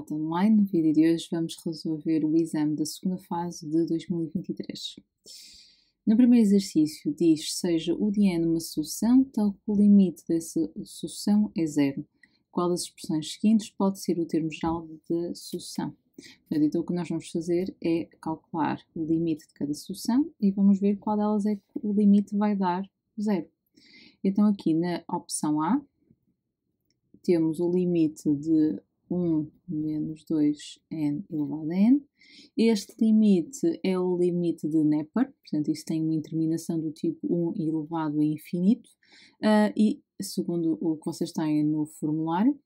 Ata Online. No vídeo de hoje vamos resolver o exame da segunda fase de 2023. No primeiro exercício diz: seja o de n uma sucessão, tal que o limite dessa sucessão é zero. Qual das expressões seguintes pode ser o termo geral da sucessão? Então o que nós vamos fazer é calcular o limite de cada sucessão e vamos ver qual delas é que o limite vai dar zero. Então aqui na opção A temos o limite de 1 menos 2n elevado a n. Este limite é o limite de Neper, portanto isso tem uma indeterminação do tipo 1 elevado a infinito, e segundo o que vocês têm no formulário,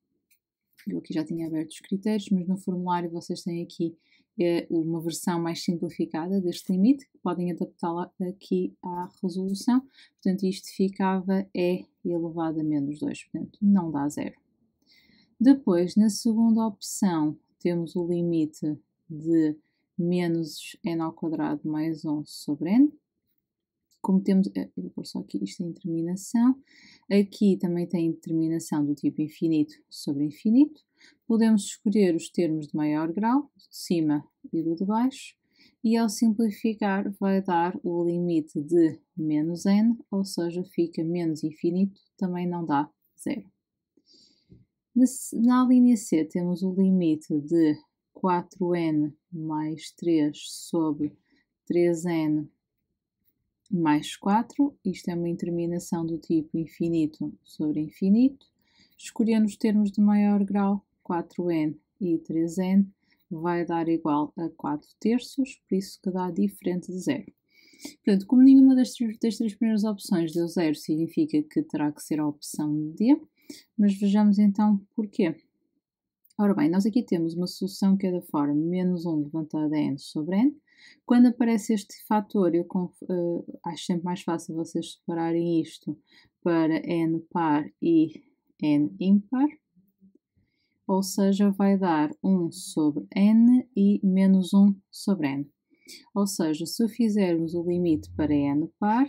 eu aqui já tinha aberto os critérios, mas no formulário vocês têm aqui uma versão mais simplificada deste limite, que podem adaptá-la aqui à resolução. Portanto, isto ficava e elevado a menos 2, portanto, não dá zero. Depois, na segunda opção, temos o limite de menos n ao quadrado mais 1 sobre n. Como temos, eu vou pôr só aqui isto em determinação, aqui também tem determinação do tipo infinito sobre infinito. Podemos escolher os termos de maior grau, de cima e do de baixo, e ao simplificar vai dar o limite de menos n, ou seja, fica menos infinito, também não dá zero. Na linha C temos o limite de 4n mais 3 sobre 3n mais 4, isto é uma indeterminação do tipo infinito sobre infinito. Escolhendo os termos de maior grau, 4n e 3n, vai dar igual a 4 terços, por isso que dá diferente de zero. Portanto, como nenhuma das três primeiras opções deu zero, significa que terá que ser a opção D, mas vejamos então porquê. Ora bem, nós aqui temos uma solução que é da forma menos 1 levantado a n sobre n. Quando aparece este fator, eu acho sempre mais fácil vocês separarem isto para n par e n ímpar, ou seja, vai dar 1 sobre n e menos 1 sobre n. Ou seja, se fizermos o limite para n par,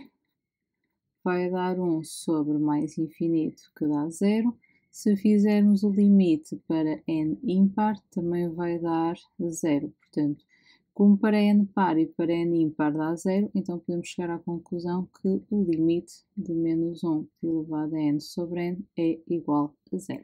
vai dar 1 sobre mais infinito, que dá 0. Se fizermos o limite para n ímpar, também vai dar 0. Portanto, como para n par e para n ímpar dá 0, então podemos chegar à conclusão que o limite de menos 1 elevado a n sobre n é igual a 0.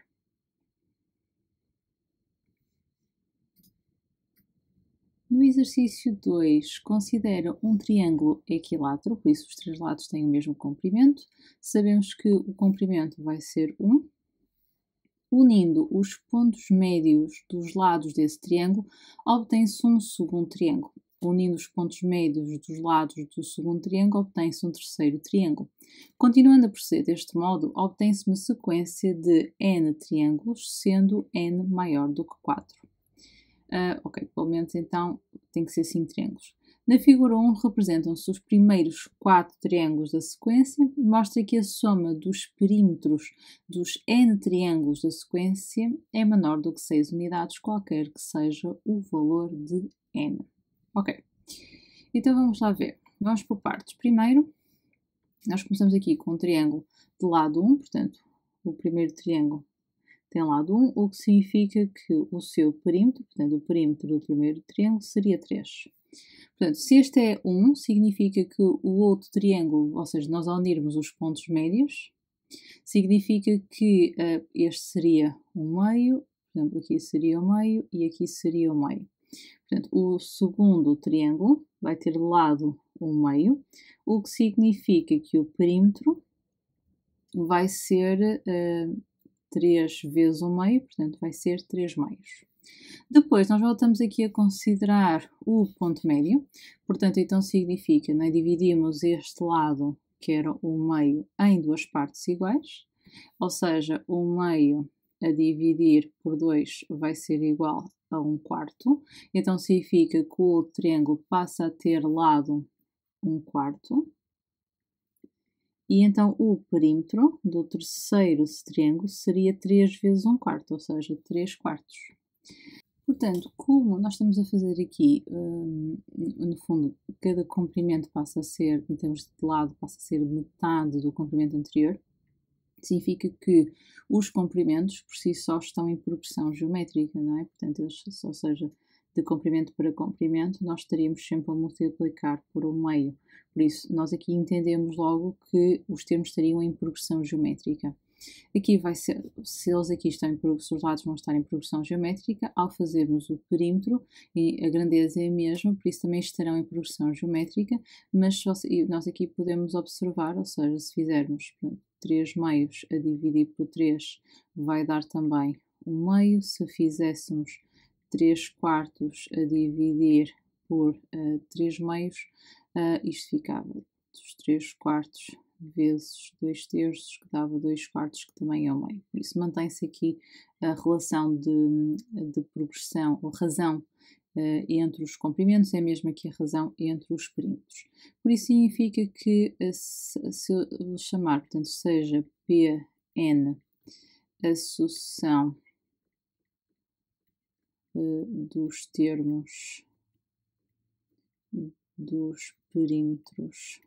No exercício 2, considera um triângulo equilátero, por isso os três lados têm o mesmo comprimento. Sabemos que o comprimento vai ser 1. Unindo os pontos médios dos lados desse triângulo, obtém-se um segundo triângulo. Unindo os pontos médios dos lados do segundo triângulo, obtém-se um terceiro triângulo. Continuando a proceder deste modo, obtém-se uma sequência de n triângulos, sendo n maior do que 4. Ok, pelo menos então tem que ser 5 triângulos. Na figura 1 representam-se os primeiros 4 triângulos da sequência, mostra que a soma dos perímetros dos n triângulos da sequência é menor do que 6 unidades, qualquer que seja o valor de n. Ok, então vamos lá ver. Vamos por partes. Primeiro, nós começamos aqui com um triângulo de lado 1, portanto, o primeiro triângulo tem lado 1, o que significa que o seu perímetro, portanto, o perímetro do primeiro triângulo seria 3. Portanto, se este é 1, significa que o outro triângulo, ou seja, nós ao unirmos os pontos médios, significa que este seria o meio, por exemplo, aqui seria o meio e aqui seria o meio. Portanto, o segundo triângulo vai ter de lado o meio, o que significa que o perímetro vai ser 3 vezes o meio, portanto vai ser 3 meios. Depois nós voltamos aqui a considerar o ponto médio, portanto então significa, né, dividimos este lado, que era o meio, em duas partes iguais, ou seja, o meio a dividir por 2 vai ser igual a 1/4, então significa que o outro triângulo passa a ter lado 1/4. E então o perímetro do terceiro triângulo seria 3 vezes 1/4, ou seja, 3/4. Portanto, como nós estamos a fazer aqui, no fundo, cada comprimento passa a ser, em termos de lado, passa a ser metade do comprimento anterior, significa que os comprimentos por si só estão em progressão geométrica, não é? Portanto, eles, ou seja, de comprimento para comprimento, nós estaríamos sempre a multiplicar por um meio. Por isso, nós aqui entendemos logo que os termos estariam em progressão geométrica. Aqui vai ser, se eles aqui estão em progressão, se os lados vão estar em progressão geométrica, ao fazermos o perímetro, e a grandeza é a mesma, por isso também estarão em progressão geométrica, mas nós aqui podemos observar, ou seja, se fizermos 3 meios a dividir por 3, vai dar também 1 meio. Se fizéssemos 3 quartos a dividir por 3 meios, isto ficava dos 3 quartos vezes 2 terços, que dava 2 quartos, que também é 1 meio. Por isso mantém-se aqui a relação de progressão, ou razão, entre os comprimentos, é mesmo que a razão entre os perímetros. Por isso significa que, se eu chamar, portanto, seja Pn a sucessão dos termos dos perímetros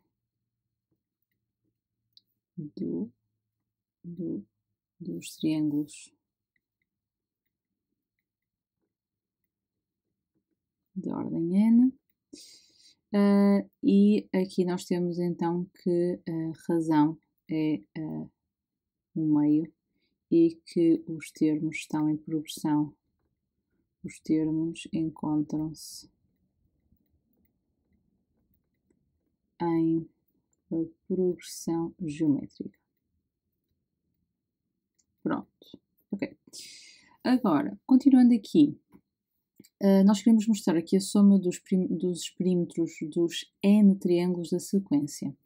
dos triângulos de ordem n. E aqui nós temos então que a razão é 1 meio e que os termos estão em progressão. Os termos encontram-se em progressão geométrica. Pronto, ok. Agora, continuando aqui, nós queremos mostrar aqui a soma dos perímetros dos n triângulos da sequência.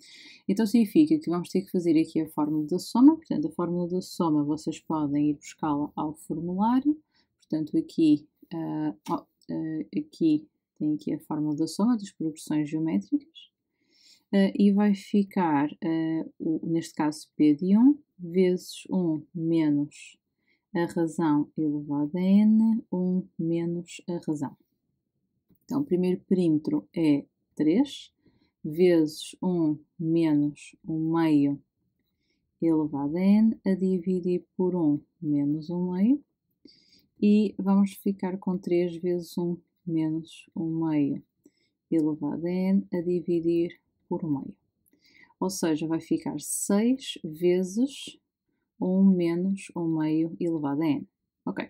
Então significa que vamos ter que fazer aqui a fórmula da soma. Portanto, a fórmula da soma vocês podem ir buscá-la ao formulário. Portanto, aqui tem aqui a fórmula da soma das progressões geométricas. E vai ficar, neste caso, P de 1 vezes 1 menos a razão elevado a n, 1 menos a razão. Então, o primeiro perímetro é 3 vezes 1 menos 1 meio elevado a n, a dividir por 1 menos 1 meio. E vamos ficar com 3 vezes 1 menos 1 meio elevado a n, a dividir por 1 meio. Ou seja, vai ficar 6 vezes 1 menos 1 meio elevado a n. Ok.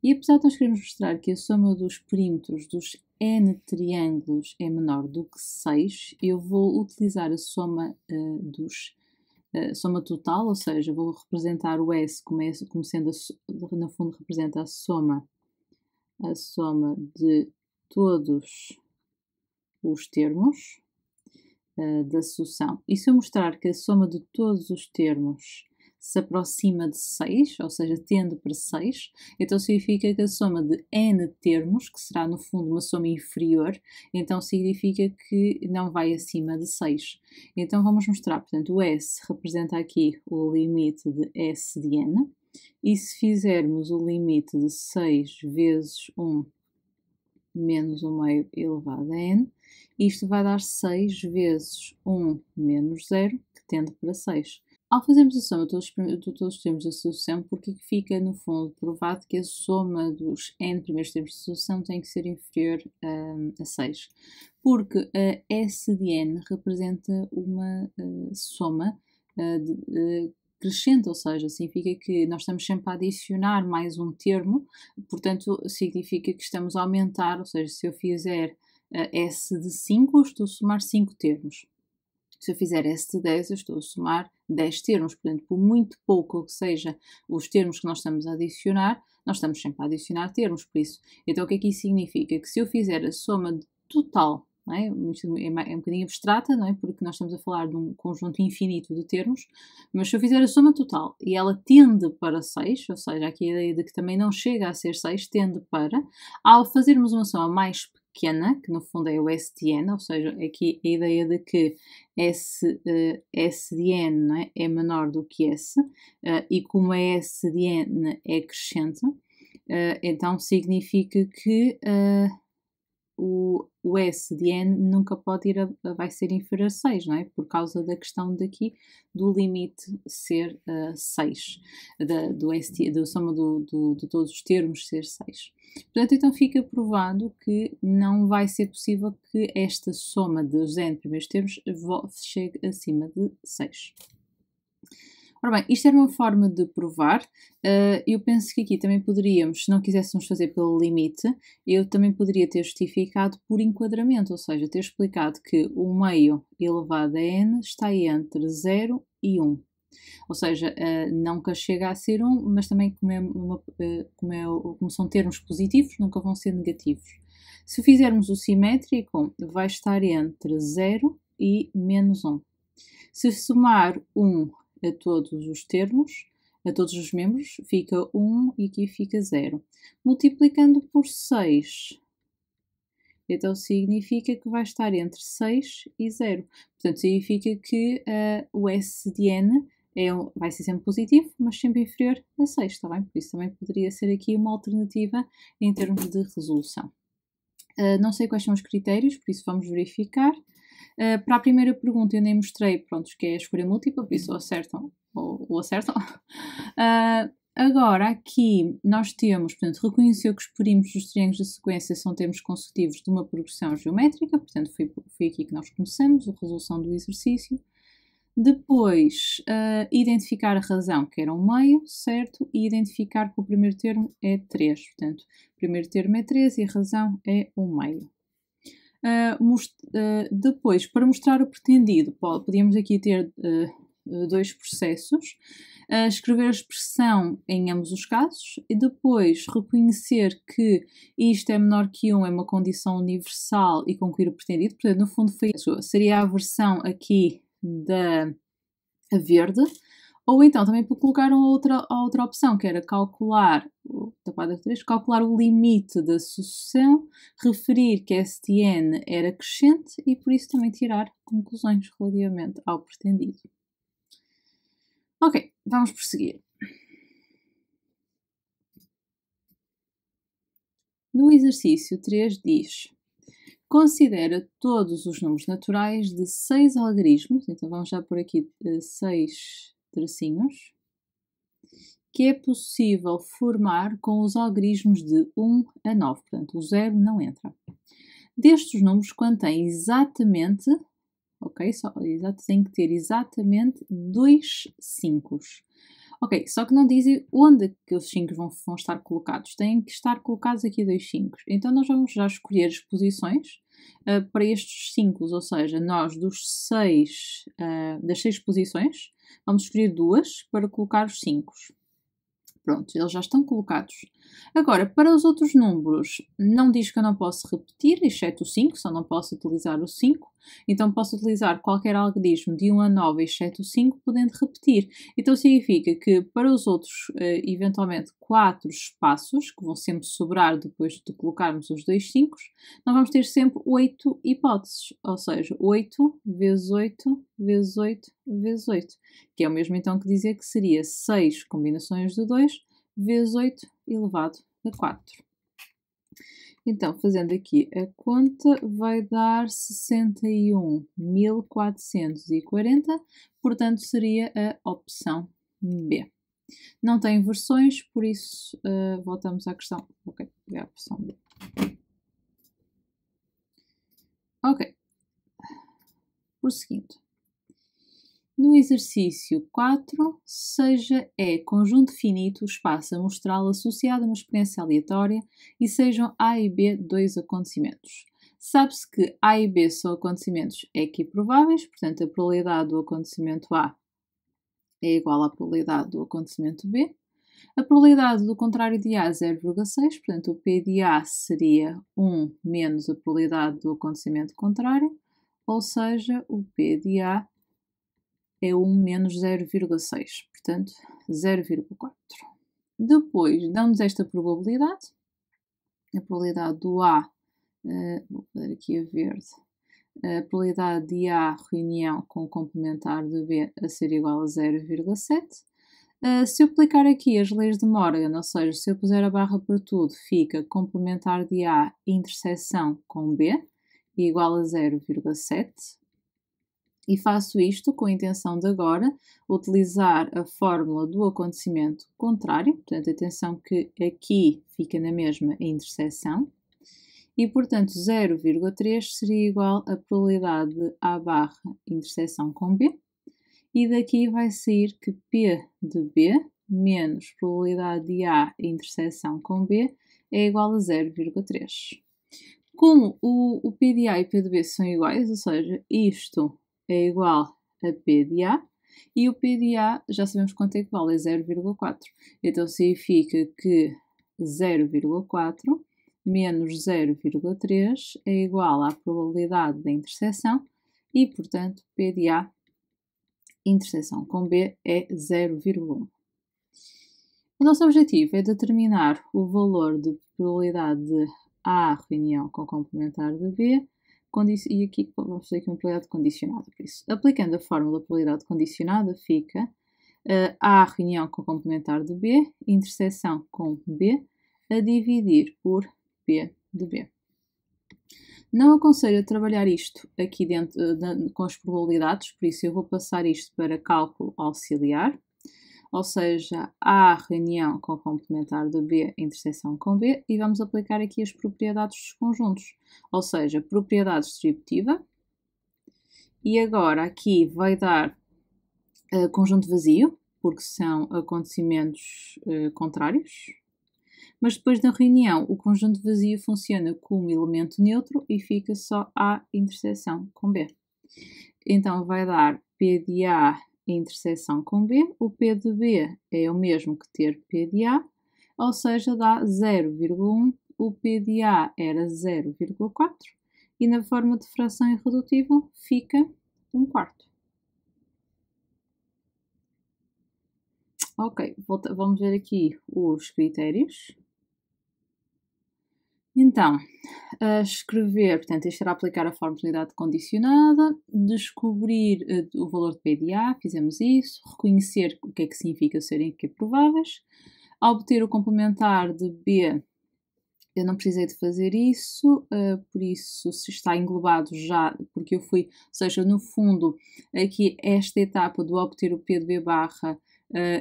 E apesar de nós queremos mostrar que a soma dos perímetros dos n triângulos é menor do que 6, eu vou utilizar a soma soma total, ou seja, vou representar o S como sendo, no fundo, representa a soma de todos os termos da sucessão. E se eu mostrar que a soma de todos os termos se aproxima de 6, ou seja, tende para 6, então significa que a soma de n termos, que será no fundo uma soma inferior, então significa que não vai acima de 6. Então vamos mostrar, portanto, o S representa aqui o limite de S de n, e se fizermos o limite de 6 vezes 1 menos 1 meio elevado a n, isto vai dar 6 vezes 1 menos 0, que tende para 6. Ao fazermos a soma de todos os termos da sucessão, porque fica, no fundo, provado que a soma dos n primeiros termos de sucessão tem que ser inferior a 6. Porque S de n representa uma soma crescente, ou seja, significa que nós estamos sempre a adicionar mais um termo, portanto, significa que estamos a aumentar, ou seja, se eu fizer S de 5, eu estou a somar 5 termos. Se eu fizer S de 10, eu estou a somar 10 termos. Portanto, por muito pouco que seja os termos que nós estamos a adicionar, nós estamos sempre a adicionar termos, por isso. Então, o que é que isso significa? Que se eu fizer a soma total, não é? É um bocadinho abstrata, não é? Porque nós estamos a falar de um conjunto infinito de termos, mas se eu fizer a soma total e ela tende para 6, ou seja, aqui a ideia de que também não chega a ser 6, tende para, ao fazermos uma soma mais pequena, que no fundo é o S de n, ou seja, aqui a ideia de que S de n, não é menor do que S, e como a S de n é crescente, então significa que o S de N nunca pode ir vai ser inferior a 6, não é? Por causa da questão daqui do limite ser 6, da soma de todos os termos ser 6. Portanto, então fica provado que não vai ser possível que esta soma dos N primeiros termos chegue acima de 6. Ora bem, isto era uma forma de provar. Eu penso que aqui também poderíamos, se não quiséssemos fazer pelo limite, eu também poderia ter justificado por enquadramento, ou seja, ter explicado que o meio elevado a n está entre 0 e 1. Ou seja, nunca chega a ser 1, mas também como são termos positivos, nunca vão ser negativos. Se fizermos o simétrico, vai estar entre 0 e menos 1. Se somar 1 a todos os termos, a todos os membros, fica 1 e aqui fica 0. Multiplicando por 6, então significa que vai estar entre 6 e 0. Portanto, significa que o S de N vai ser sempre positivo, mas sempre inferior a 6, está bem? Por isso também poderia ser aqui uma alternativa em termos de resolução. Não sei quais são os critérios, por isso vamos verificar. Para a primeira pergunta eu nem mostrei, pronto, que é a escolha múltipla, por isso ou acertam ou acertam. Agora aqui nós temos, portanto, reconheceu que os perímetros dos triângulos de sequência são termos consecutivos de uma progressão geométrica, portanto foi aqui que nós começamos a resolução do exercício. Depois, identificar a razão, que era um meio, certo? E identificar que o primeiro termo é 3. Portanto, o primeiro termo é 3 e a razão é um meio. Depois, para mostrar o pretendido, podíamos aqui ter dois processos. Escrever a expressão em ambos os casos e depois reconhecer que isto é menor que 1 é uma condição universal e concluir o pretendido. Portanto, no fundo, seria a versão aqui da verde, ou então também colocaram a outra opção, que era calcular o limite da sucessão, referir que STN era crescente e por isso também tirar conclusões relativamente ao pretendido. Ok, vamos prosseguir. No exercício 3 diz: considera todos os números naturais de 6 algarismos, então vamos já por aqui 6 tracinhos, que é possível formar com os algarismos de 1 a 9, portanto o 0 não entra. Destes números contém exatamente, ok, tem que ter exatamente 2 5. Ok, só que não dizem onde que os 5 vão estar colocados. Têm que estar colocados aqui 2 5. Então nós vamos já escolher as posições para estes 5, ou seja, nós das 6 posições, vamos escolher 2 para colocar os 5. Pronto, eles já estão colocados. Agora, para os outros números, não diz que eu não posso repetir, exceto o 5, só não posso utilizar o 5. Então, posso utilizar qualquer algarismo de 1 a 9, exceto o 5, podendo repetir. Então, significa que para os outros, eventualmente, 4 espaços, que vão sempre sobrar depois de colocarmos os 2 5, nós vamos ter sempre 8 hipóteses. Ou seja, 8 vezes 8 vezes 8 vezes 8. Que é o mesmo, então, que dizer que seria 6 combinações de 2 vezes 8 elevado a 4. Então, fazendo aqui a conta, vai dar 61.440, portanto, seria a opção B. Não tem versões, por isso voltamos à questão. Ok, é a opção B. Ok, prosseguindo. No exercício 4, seja E conjunto finito o espaço amostral associado a uma experiência aleatória e sejam A e B dois acontecimentos. Sabe-se que A e B são acontecimentos equiprováveis, portanto a probabilidade do acontecimento A é igual à probabilidade do acontecimento B. A probabilidade do contrário de A é 0,6, portanto o P de A seria 1 menos a probabilidade do acontecimento contrário, ou seja, o P de A é 1 menos 0,6, portanto 0,4. Depois damos esta probabilidade, a probabilidade do A, vou fazer aqui a verde, a probabilidade de A reunião com o complementar de B a ser igual a 0,7. Se eu aplicar aqui as leis de Morgan, ou seja, se eu puser a barra para tudo, fica complementar de A interseção com B, igual a 0,7. E faço isto com a intenção de agora utilizar a fórmula do acontecimento contrário. Portanto, atenção que aqui fica na mesma a interseção. E, portanto, 0,3 seria igual a probabilidade de A barra interseção com B. E daqui vai sair que P de B menos probabilidade de A interseção com B é igual a 0,3. Como o P de A e P de B são iguais, ou seja, isto é igual a P de A, e o P de A já sabemos quanto é que vale, é 0,4. Então significa que 0,4 menos 0,3 é igual à probabilidade da interseção e, portanto, P de A interseção com B é 0,1. O nosso objetivo é determinar o valor de probabilidade de A reunião com complementar de B, e aqui vamos fazer aqui uma probabilidade condicionada. Por isso, aplicando a fórmula da probabilidade condicionada, fica A reunião com complementar de B, interseção com B, a dividir por P de B. Não aconselho a trabalhar isto aqui dentro com as probabilidades, por isso eu vou passar isto para cálculo auxiliar, ou seja, A reunião com complementar de B, interseção com B, e vamos aplicar aqui as propriedades dos conjuntos, ou seja, propriedade distributiva, e agora aqui vai dar conjunto vazio, porque são acontecimentos contrários, mas depois da reunião o conjunto vazio funciona como elemento neutro e fica só A interseção com B. Então vai dar P de A interseção com B, o P de B é o mesmo que ter P de A, ou seja, dá 0,1, o P de A era 0,4 e na forma de fração irredutível fica 1/4. Ok, vamos ver aqui os critérios. Então, escrever, portanto, isto era aplicar a formulidade condicionada, descobrir o valor de P de A, fizemos isso, reconhecer o que é que significa serem prováveis, obter o complementar de B, eu não precisei de fazer isso, por isso se está englobado já, porque eu fui, ou seja, no fundo, aqui esta etapa do obter o P de B barra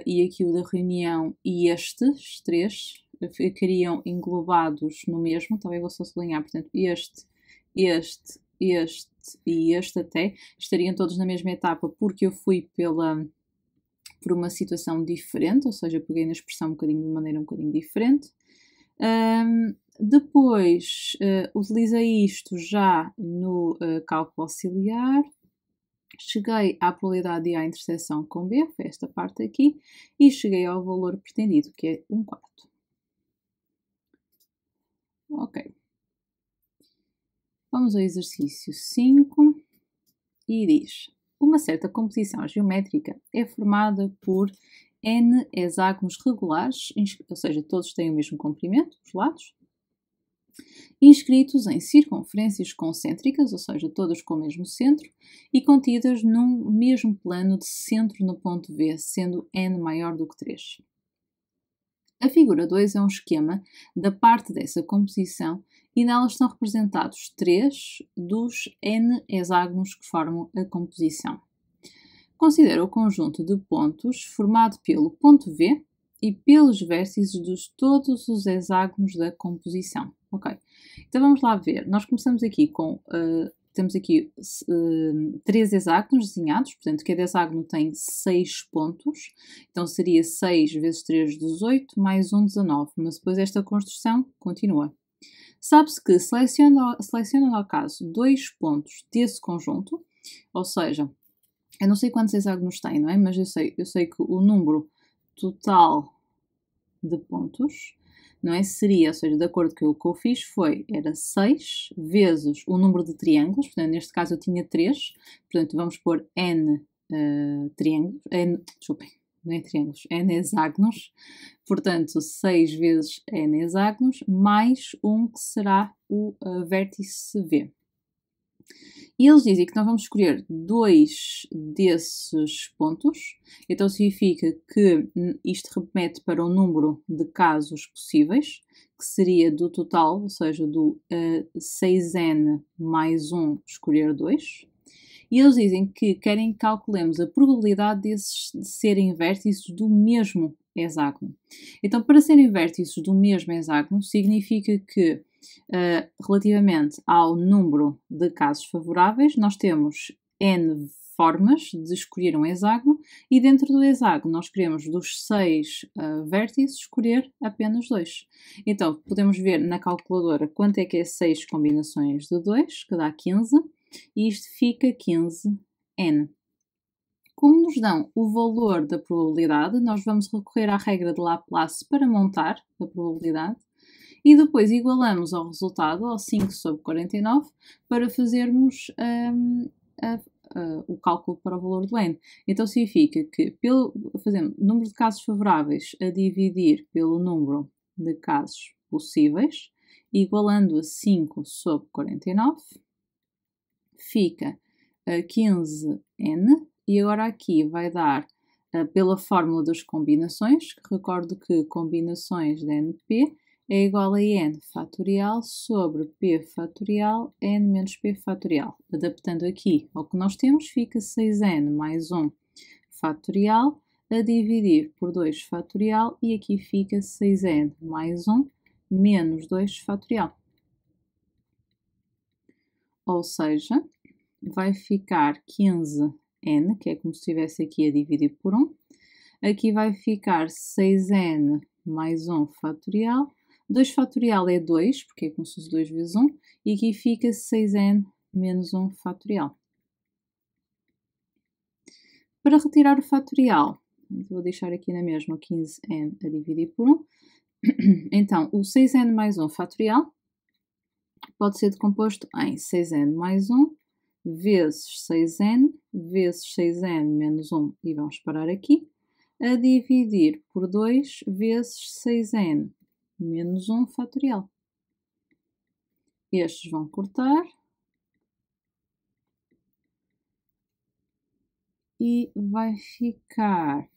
e aqui o da reunião e estes três ficariam englobados no mesmo, também vou só sublinhar, portanto, este e este até, estariam todos na mesma etapa porque eu fui por uma situação diferente, ou seja, peguei na expressão de maneira um bocadinho diferente. Depois, utilizei isto já no cálculo auxiliar, cheguei à probabilidade de A interseção com B, foi esta parte aqui, e cheguei ao valor pretendido, que é 1/4. Ok. Vamos ao exercício 5 e diz: uma certa composição geométrica é formada por N hexágonos regulares, ou seja, todos têm o mesmo comprimento, os lados, inscritos em circunferências concêntricas, ou seja, todas com o mesmo centro, e contidas num mesmo plano de centro no ponto V, sendo n maior do que 3. A figura 2 é um esquema da parte dessa composição e nela estão representados 3 dos n hexágonos que formam a composição. Considera o conjunto de pontos formado pelo ponto V e pelos vértices de todos os hexágonos da composição. Ok, então vamos lá ver. Nós começamos aqui com, temos aqui 3 hexágonos desenhados, portanto cada hexágono tem 6 pontos, então seria 6 vezes 3, 18, mais 1, 19, mas depois esta construção continua. Sabe-se que selecionando ao caso 2 pontos desse conjunto, ou seja, eu não sei quantos hexágonos tem, não é? Mas eu sei que o número total de pontos, não é? Seria, ou seja, de acordo com o que eu fiz, era 6 vezes o número de triângulos, portanto, neste caso eu tinha 3, portanto, vamos pôr n triângulos, não é triângulos, n hexágonos, portanto, 6 vezes n hexágonos, mais um que será o vértice V. E eles dizem que nós vamos escolher 2 desses pontos, então significa que isto remete para o número de casos possíveis, que seria do total, ou seja, do 6n mais 1 escolher 2. E eles dizem que querem que calculemos a probabilidade desses serem vértices do mesmo hexágono. Então, para serem vértices do mesmo hexágono, significa que, relativamente ao número de casos favoráveis, nós temos n formas de escolher um hexágono e dentro do hexágono nós queremos dos 6 vértices escolher apenas 2. Então, podemos ver na calculadora quanto é que é 6 combinações de 2, que dá 15, e isto fica 15n. Como nos dão o valor da probabilidade, nós vamos recorrer à regra de Laplace para montar a probabilidade e depois igualamos ao resultado, ao 5 sobre 49, para fazermos o cálculo para o valor do n. Então significa que, fazendo o número de casos favoráveis a dividir pelo número de casos possíveis, igualando a 5 sobre 49, fica 15n, e agora aqui vai dar pela fórmula das combinações, que recordo que combinações de NP é igual a n fatorial sobre p fatorial n menos p fatorial. Adaptando aqui ao que nós temos, fica 6n mais 1 fatorial a dividir por 2 fatorial, e aqui fica 6n mais 1 menos 2 fatorial. Ou seja, vai ficar 15n, que é como se estivesse aqui a dividir por 1. Aqui vai ficar 6n mais 1 fatorial. 2 fatorial é 2, porque é como se fosse 2 vezes 1. E aqui fica 6n menos 1 fatorial. Para retirar o fatorial, vou deixar aqui na mesma 15n a dividir por 1. Então, o 6n mais 1 fatorial pode ser decomposto em 6n mais 1 vezes 6n vezes 6n menos 1, e vamos parar aqui, a dividir por 2 vezes 6n menos 1 fatorial. Estes vão cortar e vai ficar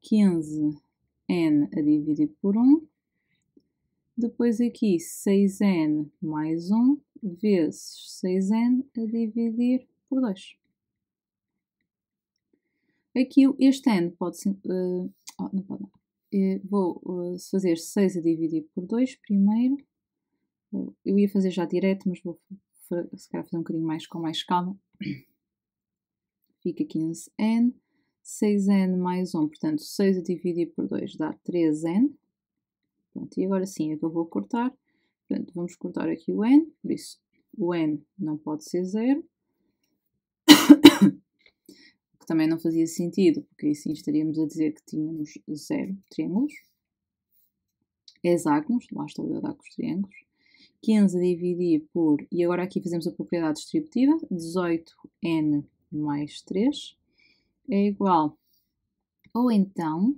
15n a dividir por 1. Depois aqui 6n mais 1 vezes 6n a dividir por 2. Aqui este n pode ser... não pode não. Vou fazer 6 a dividir por 2 primeiro. Eu ia fazer já direto, mas vou se calhar fazer um bocadinho mais com mais calma. Fica 15n. 6n mais 1, portanto 6 a dividir por 2 dá 3n. Pronto, e agora sim é que eu vou cortar. Portanto, vamos cortar aqui o n, por isso o n não pode ser 0. Que também não fazia sentido, porque assim estaríamos a dizer que tínhamos 0 triângulos. Hexágonos, lá estou eu a dar com os triângulos. 15 a dividir por, e agora aqui fazemos a propriedade distributiva, 18n mais 3 é igual, ou então,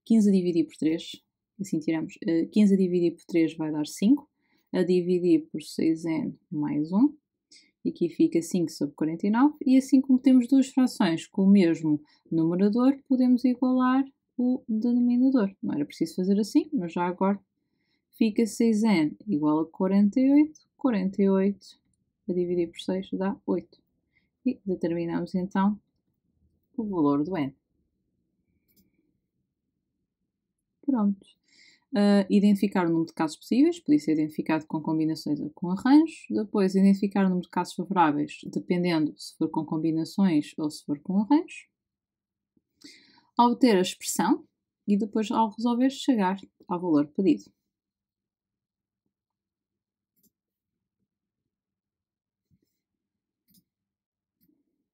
15 a dividir por 3, assim tiramos, 15 a dividir por 3 vai dar 5, a dividir por 6n mais 1, e aqui fica 5 sobre 49, e assim como temos duas frações com o mesmo numerador, podemos igualar o denominador. Não era preciso fazer assim, mas já agora fica 6n igual a 48, 48 a dividir por 6 dá 8. E determinamos então o valor do n. Pronto. Identificar o número de casos possíveis, podia ser identificado com combinações ou com arranjos. Depois, identificar o número de casos favoráveis, dependendo se for com combinações ou se for com arranjos. Obter a expressão e depois, ao resolver, chegar ao valor pedido.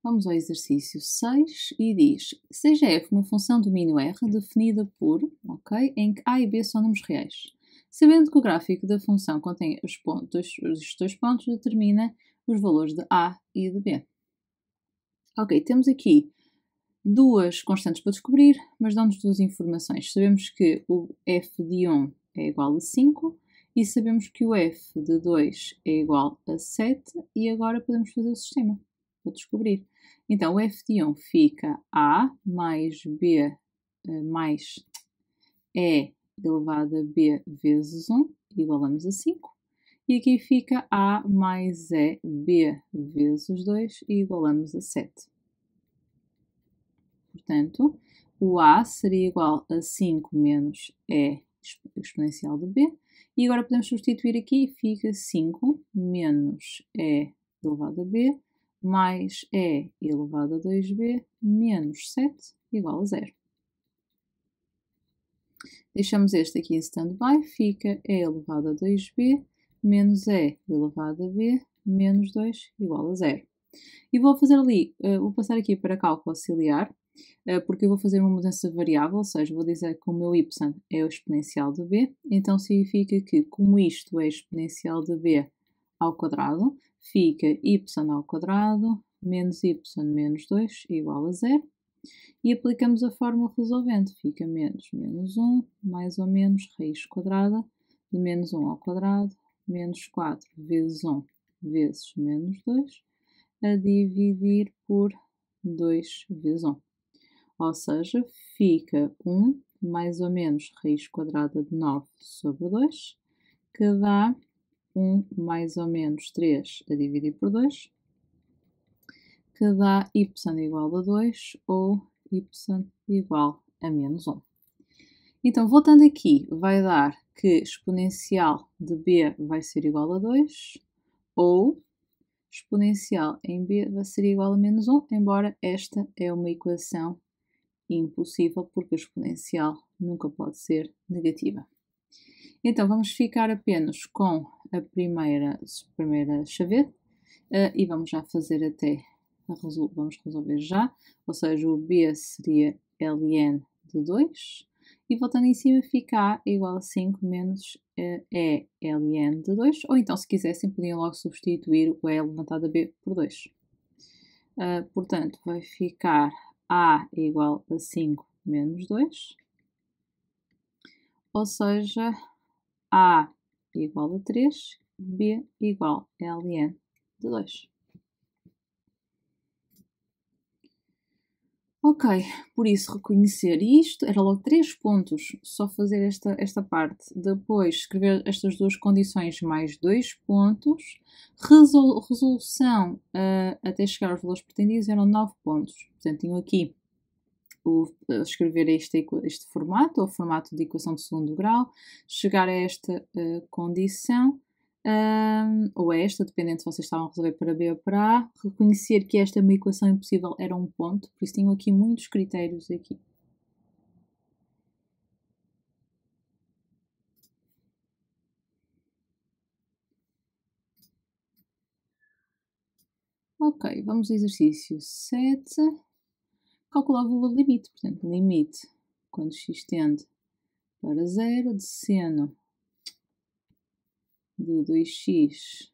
Vamos ao exercício 6 e diz: seja f uma função do domínio R definida por, em que a e b são números reais. Sabendo que o gráfico da função contém os dois pontos, determina os valores de a e de b. Ok, temos aqui duas constantes para descobrir, mas dão-nos duas informações. Sabemos que o f de 1 é igual a 5 e sabemos que o f de 2 é igual a 7 e agora podemos fazer o sistema, vou descobrir. Então, o f de 1 fica a mais b mais e elevado a b vezes 1, igualamos a 5. E aqui fica a mais e b vezes 2 e igualamos a 7. Portanto, o a seria igual a 5 menos e exponencial de b. E agora podemos substituir aqui, fica 5 menos e elevado a b mais e elevado a 2b menos 7 igual a 0. Deixamos este aqui em stand-by, fica e elevado a 2b menos e elevado a b menos 2 igual a 0. E vou fazer ali, vou passar aqui para cálculo auxiliar, porque eu vou fazer uma mudança variável, ou seja, vou dizer que o meu y é o exponencial de b, então significa que, como isto é exponencial de b ao quadrado, fica y ao quadrado menos y menos 2 igual a 0. E aplicamos a fórmula resolvente, fica menos 1 mais ou menos raiz quadrada de menos 1 ao quadrado menos 4 vezes 1 vezes menos 2 a dividir por 2 vezes 1. Ou seja, fica 1 mais ou menos raiz quadrada de 9 sobre 2, que dá 1 mais ou menos 3 a dividir por 2, que dá y igual a 2 ou y igual a menos 1. Então, voltando aqui, vai dar que exponencial de b vai ser igual a 2, ou exponencial em b vai ser igual a menos 1, embora esta é uma equação impossível, porque a exponencial nunca pode ser negativa. Então, vamos ficar apenas com a primeira chavete e vamos já fazer até, vamos resolver já, ou seja, o b seria ln de 2, e voltando em cima fica a igual a 5 menos e ln de 2, ou então se quisessem podiam logo substituir o e levantado a b por 2. Portanto, vai ficar a igual a 5 menos 2, ou seja, a igual a 3, b igual a ln de 2. Ok, por isso reconhecer isto, era logo 3 pontos, só fazer esta parte. Depois escrever estas duas condições mais 2 pontos. Resolução até chegar aos valores pretendidos eram 9 pontos. Portanto, tinham aqui escrever este formato, ou formato de equação de segundo grau, chegar a esta condição, ou a esta, dependendo se vocês estavam a resolver para B ou para A, reconhecer que esta é uma equação impossível era um ponto, por isso tinham aqui muitos critérios aqui. Ok, vamos ao exercício 7. Calcular o valor limite, portanto, limite quando x tende para 0 de seno de 2x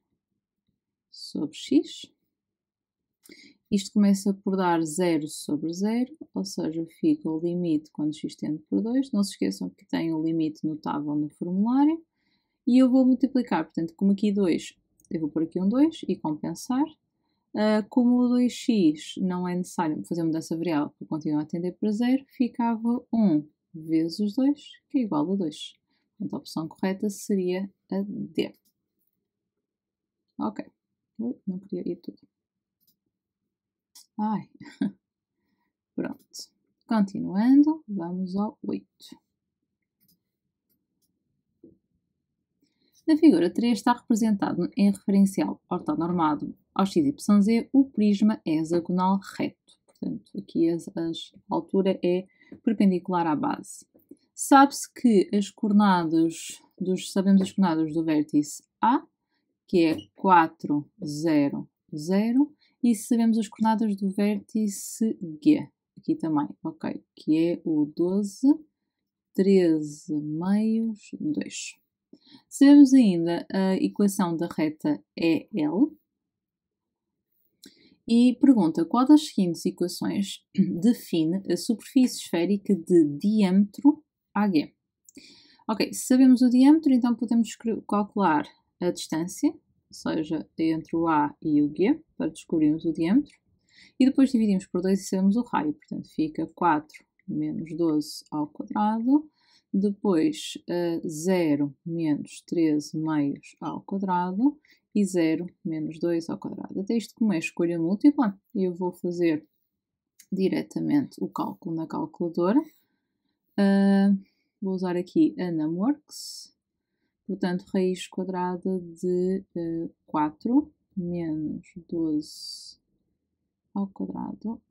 sobre x. Isto começa por dar 0 sobre 0, ou seja, fica o limite quando x tende por 2. Não se esqueçam que tem o limite notável no formulário. E eu vou multiplicar, portanto, como aqui 2, eu vou pôr aqui um 2 e compensar. Como o 2x não é necessário fazer mudança variável porque continua a tender para 0, ficava 1 vezes 2, que é igual a 2. Portanto, a opção correta seria a D. Ok. Ui, não queria ir tudo. Ai. Pronto. Continuando, vamos ao 8. Na figura 3 está representado em referencial ortonormado ao XYZ o prisma é hexagonal reto. Portanto, aqui a altura é perpendicular à base. Sabe-se que sabemos as coordenadas do vértice A, que é 4, 0, 0, e sabemos as coordenadas do vértice G, aqui também, ok, que é o 12, 13 meios, 2. Sabemos ainda a equação da reta EL e pergunta qual das seguintes equações define a superfície esférica de diâmetro AG. Ok, se sabemos o diâmetro, então podemos calcular a distância, ou seja, entre o A e o G, para descobrirmos o diâmetro. E depois dividimos por 2 e sabemos o raio, portanto fica 4 menos 12 ao quadrado, depois 0 menos 13 meios ao quadrado e 0 menos 2 ao quadrado. Até isto, como é escolha múltipla, eu vou fazer diretamente o cálculo na calculadora. Vou usar aqui a Numworks. Portanto, raiz quadrada de 4 menos 12 ao quadrado,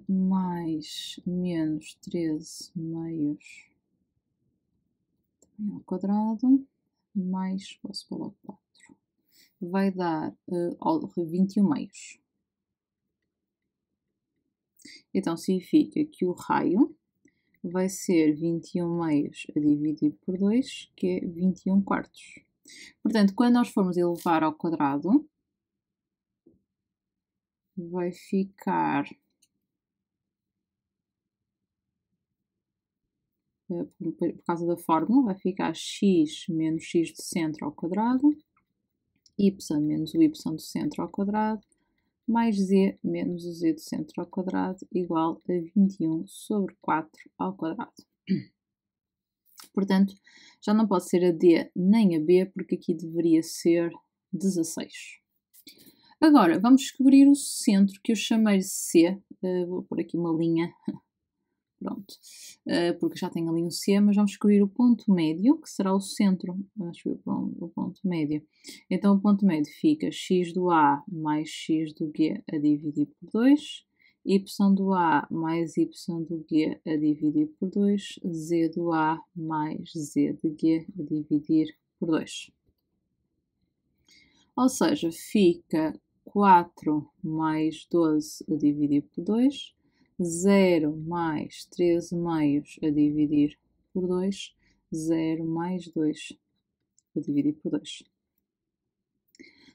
mais menos 13 meios também ao quadrado, mais, posso pôr logo 4, vai dar 21 meios. Então, significa que o raio vai ser 21 meios a dividir por 2, que é 21 quartos. Portanto, quando nós formos elevar ao quadrado, vai ficar, por causa da fórmula, vai ficar x menos x do centro ao quadrado, y menos o y do centro ao quadrado, mais z menos o z do centro ao quadrado, igual a 21 sobre 4 ao quadrado. Portanto, já não pode ser a D nem a B, porque aqui deveria ser 16. Agora, vamos descobrir o centro, que eu chamei de C. Vou pôr aqui uma linha, pronto, porque já tenho ali um C, mas vamos descobrir o ponto médio, que será o centro. Vamos descobrir o ponto médio. Então, o ponto médio fica x do A mais x do G a dividir por 2, y do A mais y do G a dividir por 2, z do A mais z de G a dividir por 2. Ou seja, fica 4 mais 12 a dividir por 2, 0 mais 13 meios a dividir por 2, 0 mais 2 a dividir por 2.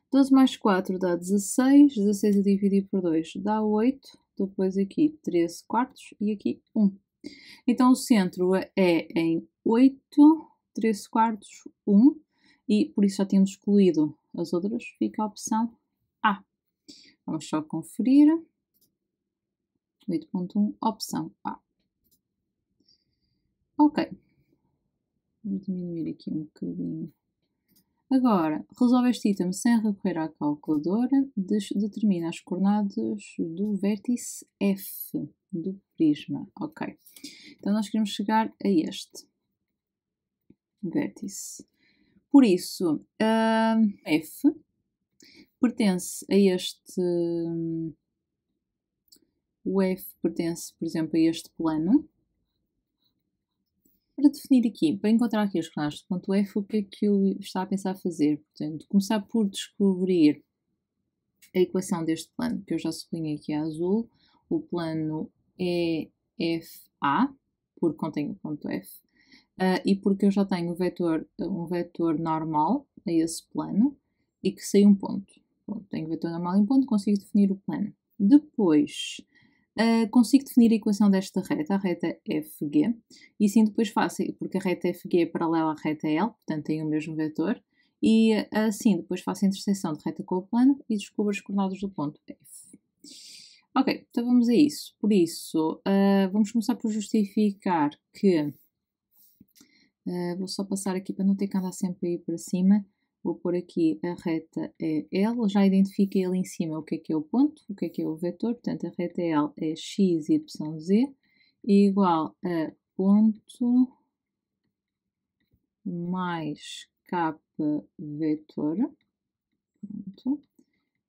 12 mais 4 dá 16, 16 a dividir por 2 dá 8, depois aqui 13 quartos e aqui 1. Então o centro é em 8, 13 quartos, 1, e por isso já temos excluído as outras, fica a opção A. Vamos só conferir. 8.1, opção A. Ok. Vamos diminuir aqui um bocadinho. Agora, resolve este item sem recorrer à calculadora. Determina as coordenadas do vértice F do prisma. Ok. Então, nós queremos chegar a este vértice. Por isso, F pertence a este... O F pertence, por exemplo, a este plano. Para definir aqui, para encontrar aqui as coordenadas do ponto F, o que é que eu estava a pensar fazer? Portanto, começar por descobrir a equação deste plano, que eu já sublinhei aqui a azul. O plano é FA, porque contém o ponto F, e porque eu já tenho um vetor normal a esse plano e que sai um ponto. Pronto, tenho vetor normal em um ponto, consigo definir o plano. Depois, consigo definir a equação desta reta, a reta FG, e assim depois faço, porque a reta FG é paralela à reta L, portanto tem o mesmo vetor, e assim depois faço a interseção de reta com o plano e descubro as coordenadas do ponto F. Ok, então vamos a isso. Por isso, vamos começar por justificar que... vou só passar aqui para não ter que andar sempre a ir para cima. Vou pôr aqui a reta é L, já identifiquei ali em cima o que é o ponto, o que é o vetor, portanto a reta L é x, y, z, igual a ponto mais k vetor, pronto,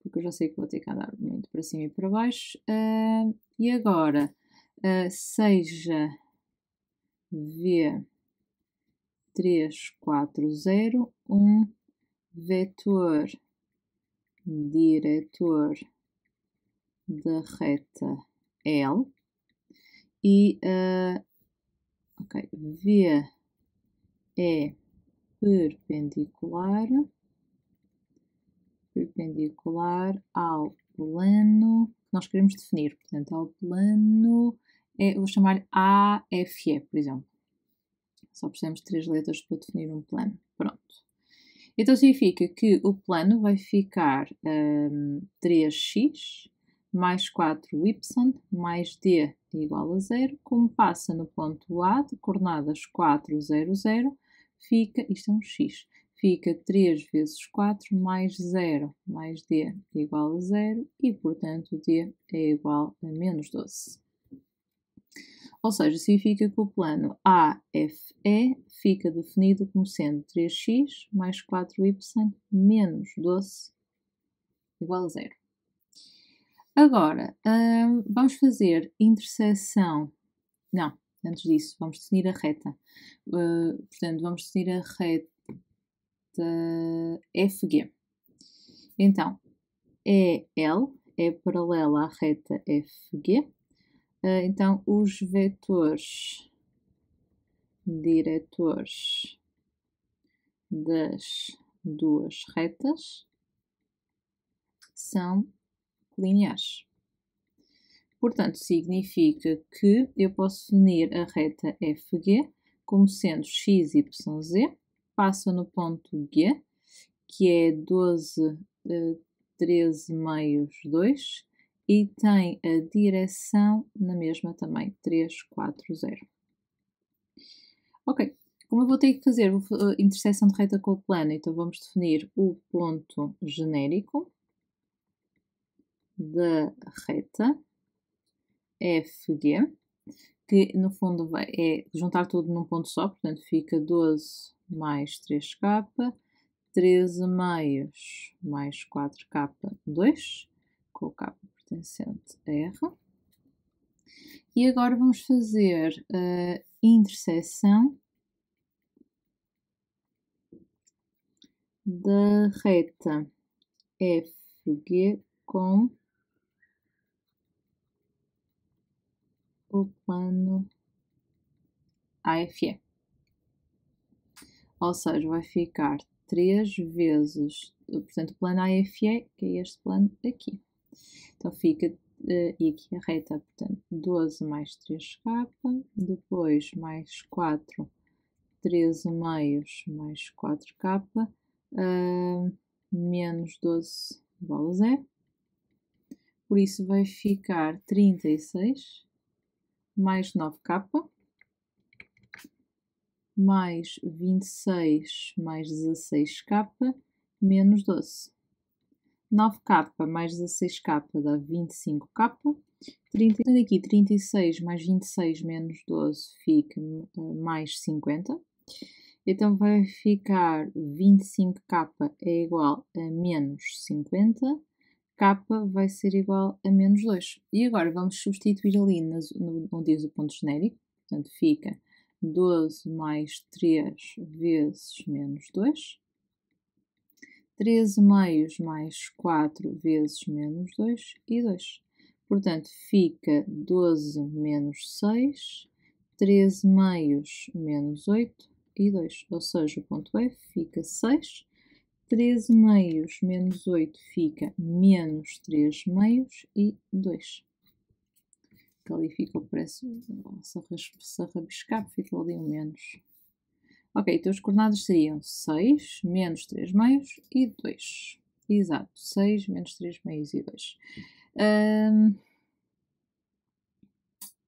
porque eu já sei que vou ter que andar muito para cima e para baixo, e agora, seja V 3, 4, 0, 1 vetor diretor da reta L e ok, V é perpendicular ao plano que nós queremos definir, portanto ao plano vou chamar AFE, por exemplo. Só precisamos de 3 letras para definir um plano. Pronto. Então significa que o plano vai ficar 3x mais 4y mais d igual a 0. Como passa no ponto A de coordenadas 4, 0, 0, fica, isto é um x, fica 3 vezes 4 mais 0 mais d igual a 0 e, portanto, d é igual a menos 12. Ou seja, significa que o plano AFE fica definido como sendo 3x mais 4y menos 12 igual a 0. Agora, vamos fazer interseção. Não, antes disso, vamos definir a reta. Portanto, vamos definir a reta FG. Então, EL é paralela à reta FG. Então, os vetores diretores das duas retas são lineares. Portanto, significa que eu posso definir a reta FG como sendo x, y, z, passa no ponto G, que é 12, 13 meios, 2, e tem a direção na mesma também, 3, 4, 0. Ok, como eu vou ter que fazer a interseção de reta com o plano, então vamos definir o ponto genérico da reta FG, que no fundo é juntar tudo num ponto só, portanto fica 12 mais 3k, 13 meios mais 4k, 2, com o k pertencente a R. E agora vamos fazer a interseção da reta FG com o plano AFE. Ou seja, vai ficar 3 vezes, portanto, o plano AFE, que é este plano aqui. Então fica, e aqui a reta, portanto, 12 mais 3k, depois mais 4, 13 meios mais 4k, menos 12 igual a 0. Por isso vai ficar 36 mais 9k, mais 26 mais 16k, menos 12. 9k mais 16k dá 25k. 30, aqui 36 mais 26 menos 12 fica mais 50. Então vai ficar 25k é igual a menos 50. K vai ser igual a menos 2. E agora vamos substituir ali onde diz o ponto genérico. Portanto, fica 12 mais 3 vezes menos 2. 13 meios mais 4 vezes menos 2 e 2. Portanto, fica 12 menos 6, 13 meios menos 8 e 2. Ou seja, o ponto F fica 6. 13 meios menos 8 fica menos 3 meios e 2. Que ali ficou, parece, se rabiscar, ficou ali um menos. Ok, então as coordenadas seriam 6 menos 3 meios e 2. Exato, 6 menos 3 meios e 2.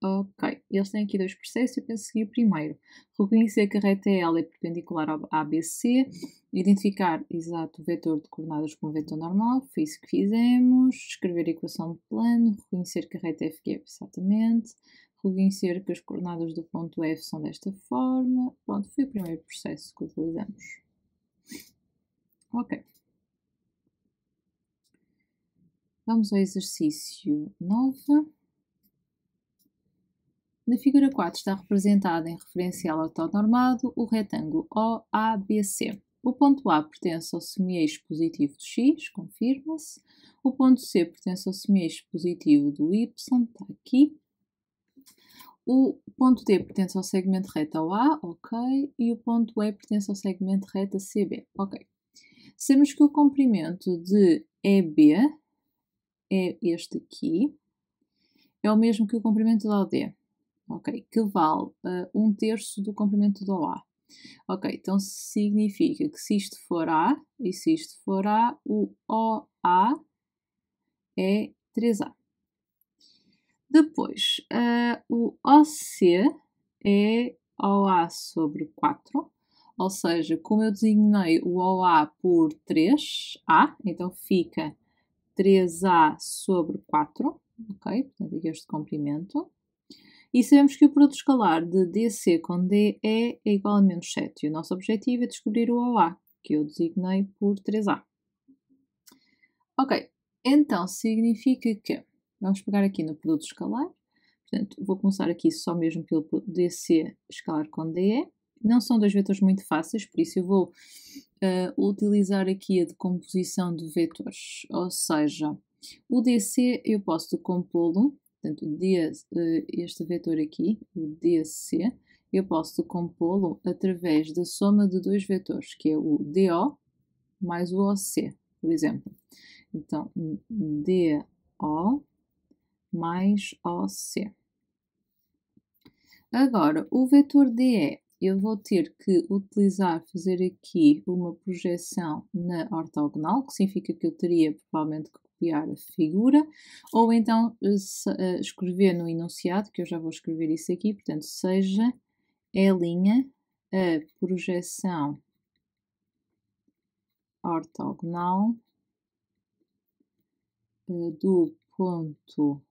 Ok, eles têm aqui dois processos, eu penso seguir o primeiro. Reconhecer que a reta L é perpendicular ao ABC, identificar exato o vetor de coordenadas como vetor normal, foi isso que fizemos, escrever a equação de plano, reconhecer que a reta FG é exatamente, reconhecer que as coordenadas do ponto F são desta forma. Pronto, foi o primeiro processo que utilizamos. Ok. Vamos ao exercício 9. Na figura 4 está representado em referencial ortonormado o retângulo OABC. O ponto A pertence ao semieixo positivo de x, confirma-se. O ponto C pertence ao semieixo positivo do y, está aqui. O ponto D pertence ao segmento reta OA, ok. E o ponto E pertence ao segmento reta CB, ok. Sabemos que o comprimento de EB é este aqui. É o mesmo que o comprimento da OD. ok, que vale 1/3 do comprimento do OA. Ok, então significa que se isto for A e se isto for A, o OA é 3A. Depois, o OC é OA sobre 4, ou seja, como eu designei o OA por 3A, então fica 3A sobre 4, ok? Portanto, aqui este comprimento. E sabemos que o produto escalar de DC com DE é igual a menos 7. E o nosso objetivo é descobrir o OA, que eu designei por 3A. Ok, então significa que, vamos pegar aqui no produto escalar, portanto, vou começar aqui só mesmo pelo DC escalar com DE. Não são dois vetores muito fáceis, por isso eu vou utilizar aqui a decomposição de vetores, ou seja, o DC eu posso decompô-lo, portanto, este vetor aqui, o DC, eu posso decompô-lo através da soma de dois vetores, que é o DO mais o OC, por exemplo. Então, DO mais OC. Agora, o vetor DE, eu vou ter que fazer aqui uma projeção na ortogonal, que significa que eu teria provavelmente que copiar a figura, ou então escrever no enunciado, que eu já vou escrever isso aqui, portanto, seja E' a projeção ortogonal do ponto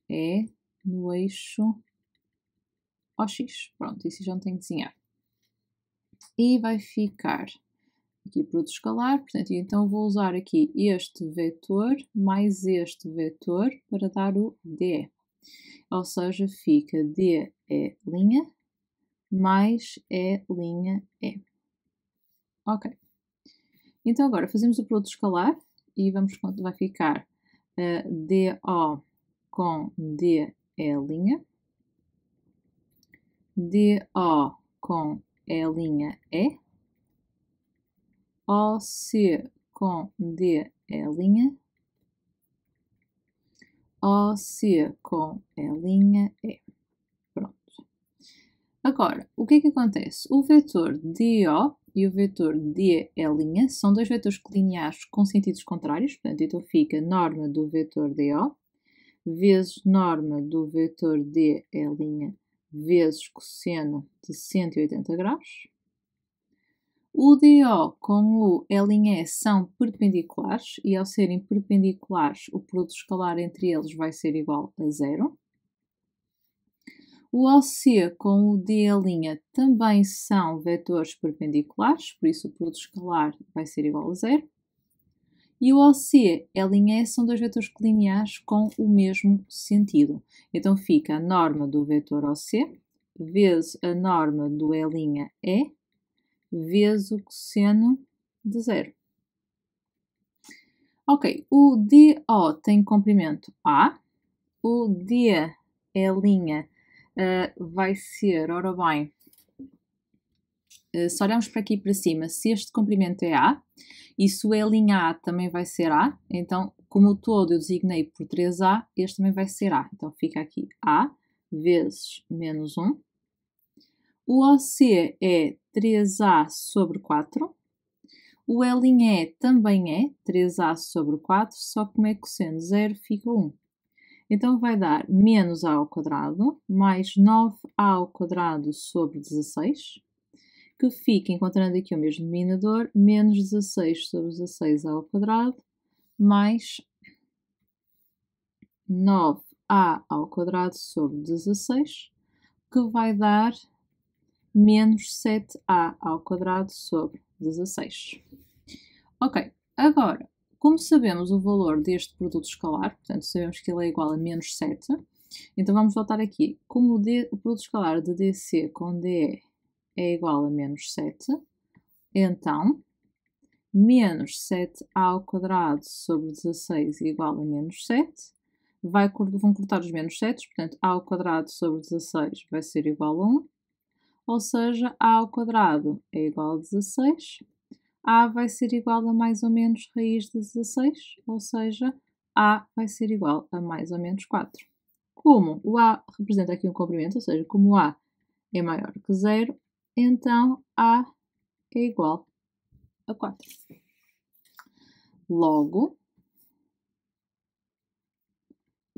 E no eixo OX. Pronto, isso já não tenho que desenhar. E vai ficar aqui produto escalar, portanto, então vou usar aqui este vetor mais este vetor para dar o DE. Ou seja, fica DE' mais E'. Ok. Então agora fazemos o produto escalar e vai ficar DO com DE', DO com E', OC com DE', OC com E'. Pronto. Agora, o que é que acontece? O vetor DO e o vetor DE' são dois vetores lineares com sentidos contrários, portanto, então fica norma do vetor DO vezes norma do vetor DE' vezes cosseno de 180 graus. O DO com o E' são perpendiculares e, ao serem perpendiculares, o produto escalar entre eles vai ser igual a 0. O OC com o DE' também são vetores perpendiculares, por isso o produto escalar vai ser igual a 0. E o OC E' são dois vetores lineares com o mesmo sentido. Então fica a norma do vetor OC vezes a norma do E' vezes o cosseno de 0. Ok, o DO tem comprimento A, o DE' vai ser, ora bem, se olharmos para aqui para cima, se este comprimento é A, e se o E'' também vai ser A, então, como o todo eu designei por 3A, este também vai ser A. Então fica aqui A vezes menos 1. O OC é 3A sobre 4. O E' também é 3A sobre 4, só que como é cosseno de 0 fica 1. Então vai dar menos A ao quadrado mais 9A ao quadrado sobre 16, que fica, encontrando aqui o mesmo denominador, menos 16 sobre 16 ao quadrado mais 9A ao quadrado sobre 16, que vai dar menos 7A ao quadrado sobre 16. Ok, agora, como sabemos o valor deste produto escalar, portanto sabemos que ele é igual a menos 7, então vamos voltar aqui. Como o produto escalar de DC com DE é igual a menos 7, então menos 7A ao quadrado sobre 16 igual a menos 7. Vão cortar os menos 7, portanto A ao quadrado sobre 16 vai ser igual a 1. Ou seja, A ao quadrado é igual a 16. A vai ser igual a mais ou menos raiz de 16, ou seja, A vai ser igual a mais ou menos 4. Como o A representa aqui um comprimento, ou seja, como o A é maior que 0, então A é igual a 4. Logo,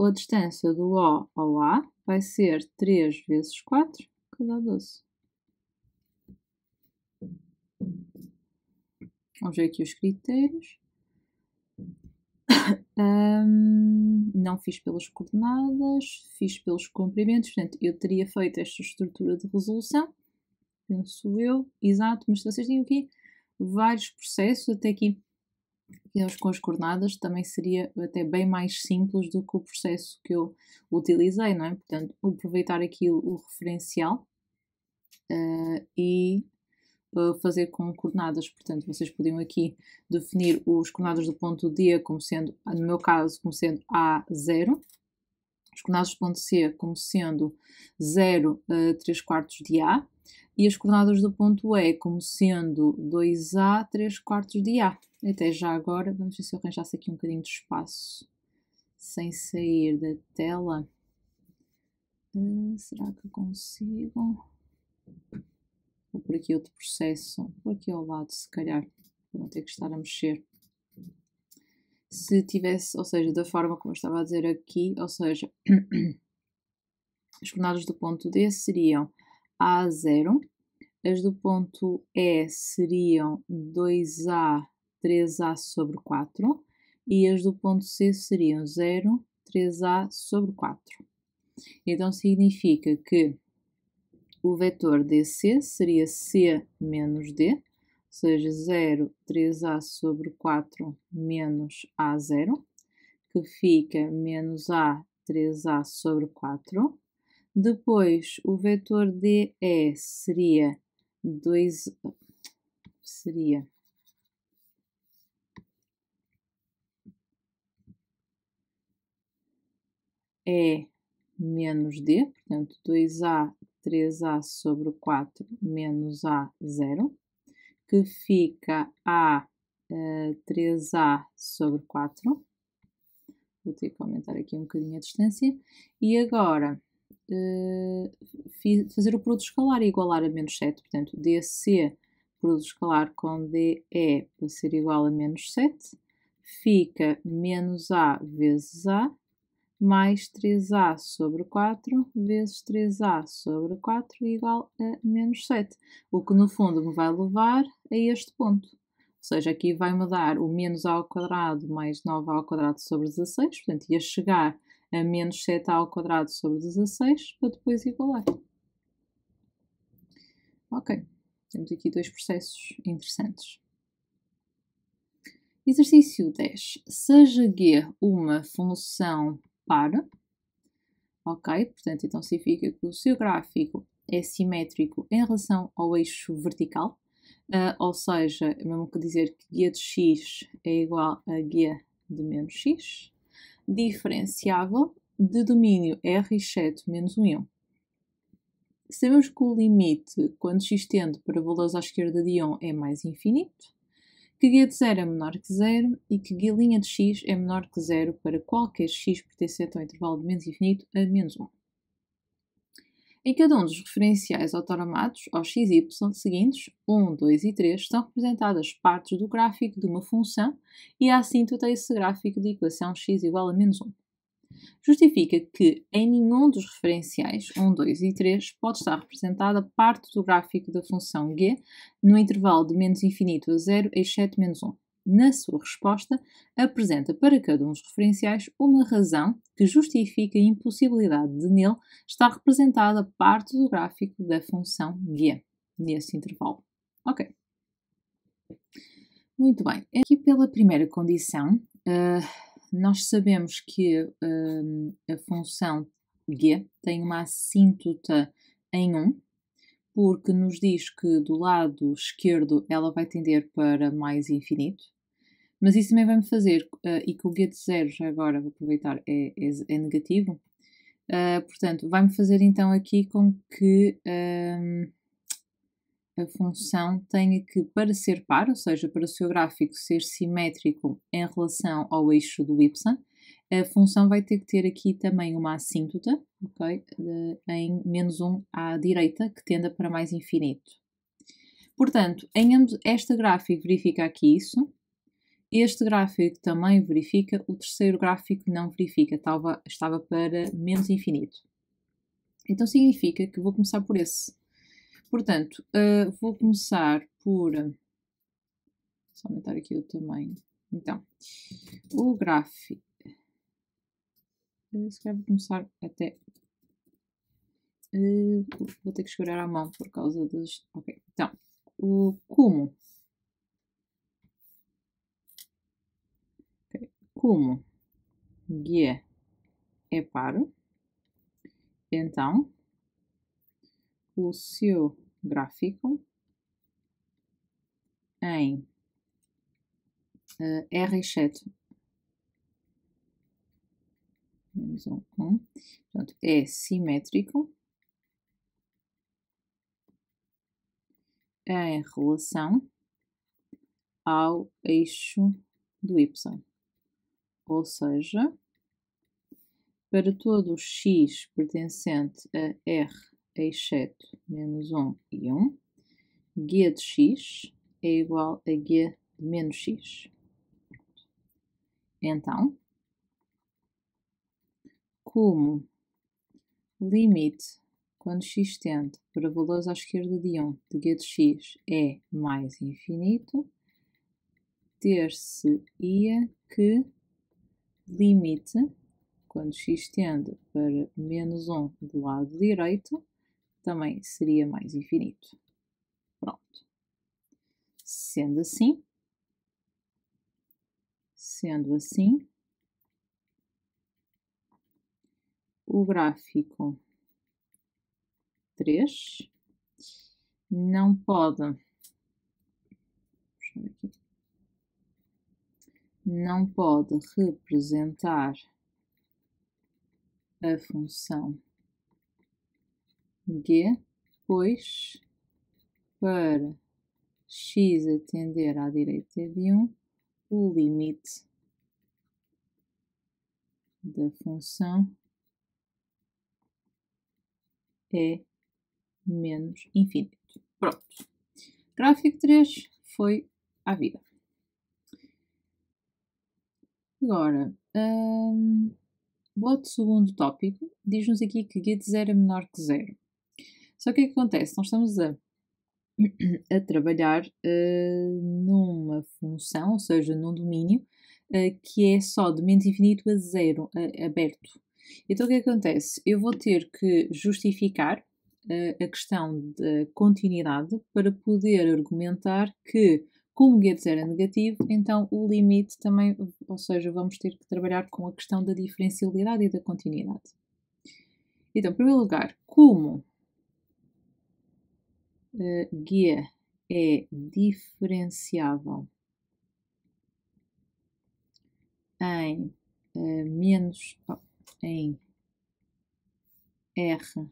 a distância do O ao A vai ser 3 vezes 4, que dá 12. Vamos ver aqui os critérios. Não fiz pelas coordenadas, fiz pelos comprimentos, portanto, eu teria feito esta estrutura de resolução, penso eu, exato, mas vocês têm aqui vários processos, até aqui com as coordenadas também seria até bem mais simples do que o processo que eu utilizei, não é? Portanto, aproveitar aqui o referencial e fazer com coordenadas, portanto, vocês podiam aqui definir os coordenadas do ponto D como sendo, no meu caso, como sendo A0, os coordenadas do ponto C como sendo 0, 3 quartos de A, e as coordenadas do ponto E como sendo 2A, 3 quartos de A. Até já agora, vamos ver se eu arranjasse aqui um bocadinho de espaço sem sair da tela. Será que eu consigo? Vou por aqui outro processo, por aqui ao lado, se calhar, para não ter que estar a mexer. Se tivesse, ou seja, da forma como eu estava a dizer aqui, ou seja, as coordenadas do ponto D seriam A0, as do ponto E seriam 2A, 3A sobre 4, e as do ponto C seriam 0, 3A sobre 4. Então significa que o vetor DC seria C menos D, ou seja, 0, 3A sobre 4 menos A0, que fica menos A, 3A sobre 4. Depois, o vetor DE seria 2, seria E menos D, portanto, 2A, 3A sobre 4 menos A0, que fica A 3A sobre 4. Vou ter que aumentar aqui um bocadinho a distância. E agora, fazer o produto escalar e igualar a menos 7. Portanto, DC, produto escalar com DE para ser igual a menos 7, fica menos A vezes A, mais 3A sobre 4 vezes 3A sobre 4 igual a menos 7. O que no fundo me vai levar a este ponto. Ou seja, aqui vai-me dar o menos A ao quadrado mais 9A ao quadrado sobre 16. Portanto, ia chegar a menos 7A ao quadrado sobre 16 para depois igualar. Ok, temos aqui dois processos interessantes. Exercício 10. Seja G uma função par. Ok, portanto, então significa que o seu gráfico é simétrico em relação ao eixo vertical, ou seja, mesmo que dizer que G de x é igual a G de menos x, diferenciável de domínio R exceto menos 1 e 1. Sabemos que o limite, quando x tende para valores à esquerda de 1, é mais infinito, que G de 0 é menor que 0 e que G' de x é menor que 0 para qualquer x pertencente ao intervalo de menos infinito a menos 1. Em cada um dos referenciais autonomados aos x e y seguintes, 1, 2 e 3, estão representadas partes do gráfico de uma função e a assíntota esse gráfico de equação x igual a menos 1. Justifica que em nenhum dos referenciais 1, 2 e 3 pode estar representada parte do gráfico da função g no intervalo de menos infinito a 0, exceto menos 1. Na sua resposta, apresenta para cada um dos referenciais uma razão que justifica a impossibilidade de nele estar representada parte do gráfico da função g nesse intervalo. Ok. Muito bem. Aqui pela primeira condição, nós sabemos que a função g tem uma assíntota em 1, porque nos diz que do lado esquerdo ela vai tender para mais infinito, mas isso também vai-me fazer, e que o g de 0, já agora vou aproveitar, é negativo, portanto, vai-me fazer então aqui com que a função tenha que, para ser par, ou seja, para o seu gráfico ser simétrico em relação ao eixo do y, A função vai ter que ter aqui também uma assíntota, ok? Em menos 1 à direita, que tenda para mais infinito. Portanto, em ambos, este gráfico verifica aqui isso, este gráfico também verifica, o terceiro gráfico não verifica, estava para menos infinito. Então significa que vou começar por esse. Portanto, vou começar por... Só aumentar aqui o tamanho. Então, o gráfico... Se calhar vou começar até... vou ter que escolher à mão por causa das... Ok, então, o como... Como G é paro, então o seu gráfico em R7 menos 1, portanto, é simétrico em relação ao eixo do Y. Ou seja, para todo o x pertencente a R exceto menos 1 e 1, G de x é igual a G de menos x. Então, como limite quando x tende para valores à esquerda de 1 de G de x é mais infinito, ter-se-ia que limite quando x tende para menos 1 do lado direito também seria mais infinito. Pronto. Sendo assim, o gráfico 3 não pode representar a função g, pois para x a tender à direita de 1, o limite da função é menos infinito. Pronto. Gráfico 3 foi à vida. Agora, o outro segundo tópico diz-nos aqui que g de 0 é menor que 0. Só que o que acontece? Nós estamos a trabalhar numa função, ou seja, num domínio, que é só de menos infinito a 0, aberto. Então o que acontece? Eu vou ter que justificar a questão da continuidade para poder argumentar que, como g de 0 é negativo, então o limite também, ou seja, vamos ter que trabalhar com a questão da diferencialidade e da continuidade. Então, em primeiro lugar, como g é diferenciável em em R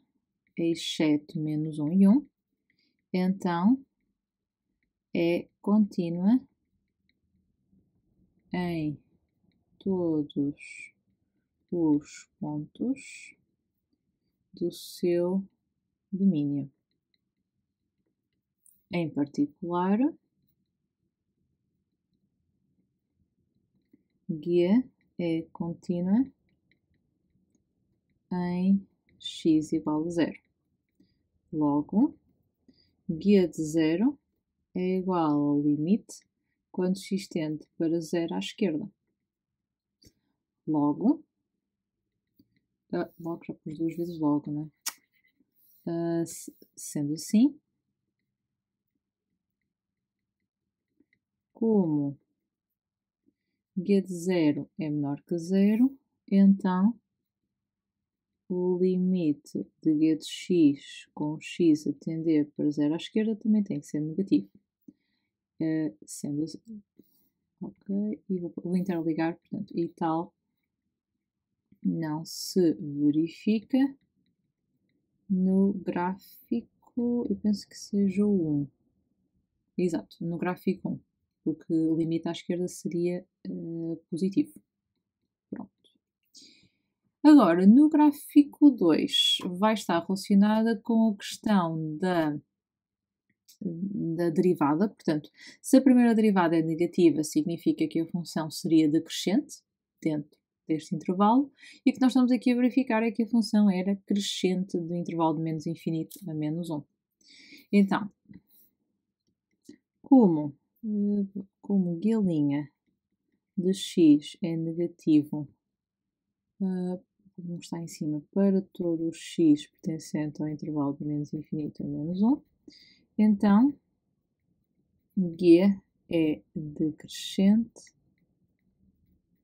exceto menos 1 e 1, então é contínua em todos os pontos do seu domínio. Em particular, G é contínua em x igual a 0. Logo, G de 0 é igual ao limite quando x tende para 0 à esquerda. Logo, já pus duas vezes logo, não é? Sendo assim, como G de 0 é menor que 0, então o limite de G de x com x a tender para 0 à esquerda também tem que ser negativo. Sendo assim, ok, e vou interligar, portanto, e tal não se verifica no gráfico, eu penso que seja o 1. Exato, no gráfico 1, porque o limite à esquerda seria positivo. Pronto. Agora, no gráfico 2, vai estar relacionada com a questão da derivada. Portanto, se a primeira derivada é negativa, significa que a função seria decrescente dentro deste intervalo, e o que nós estamos aqui a verificar é que a função era crescente do intervalo de menos infinito a menos 1. Então, como galinha de x é negativo, vamos estar em cima, para todo o x pertencente ao intervalo de menos infinito a menos 1, então g é decrescente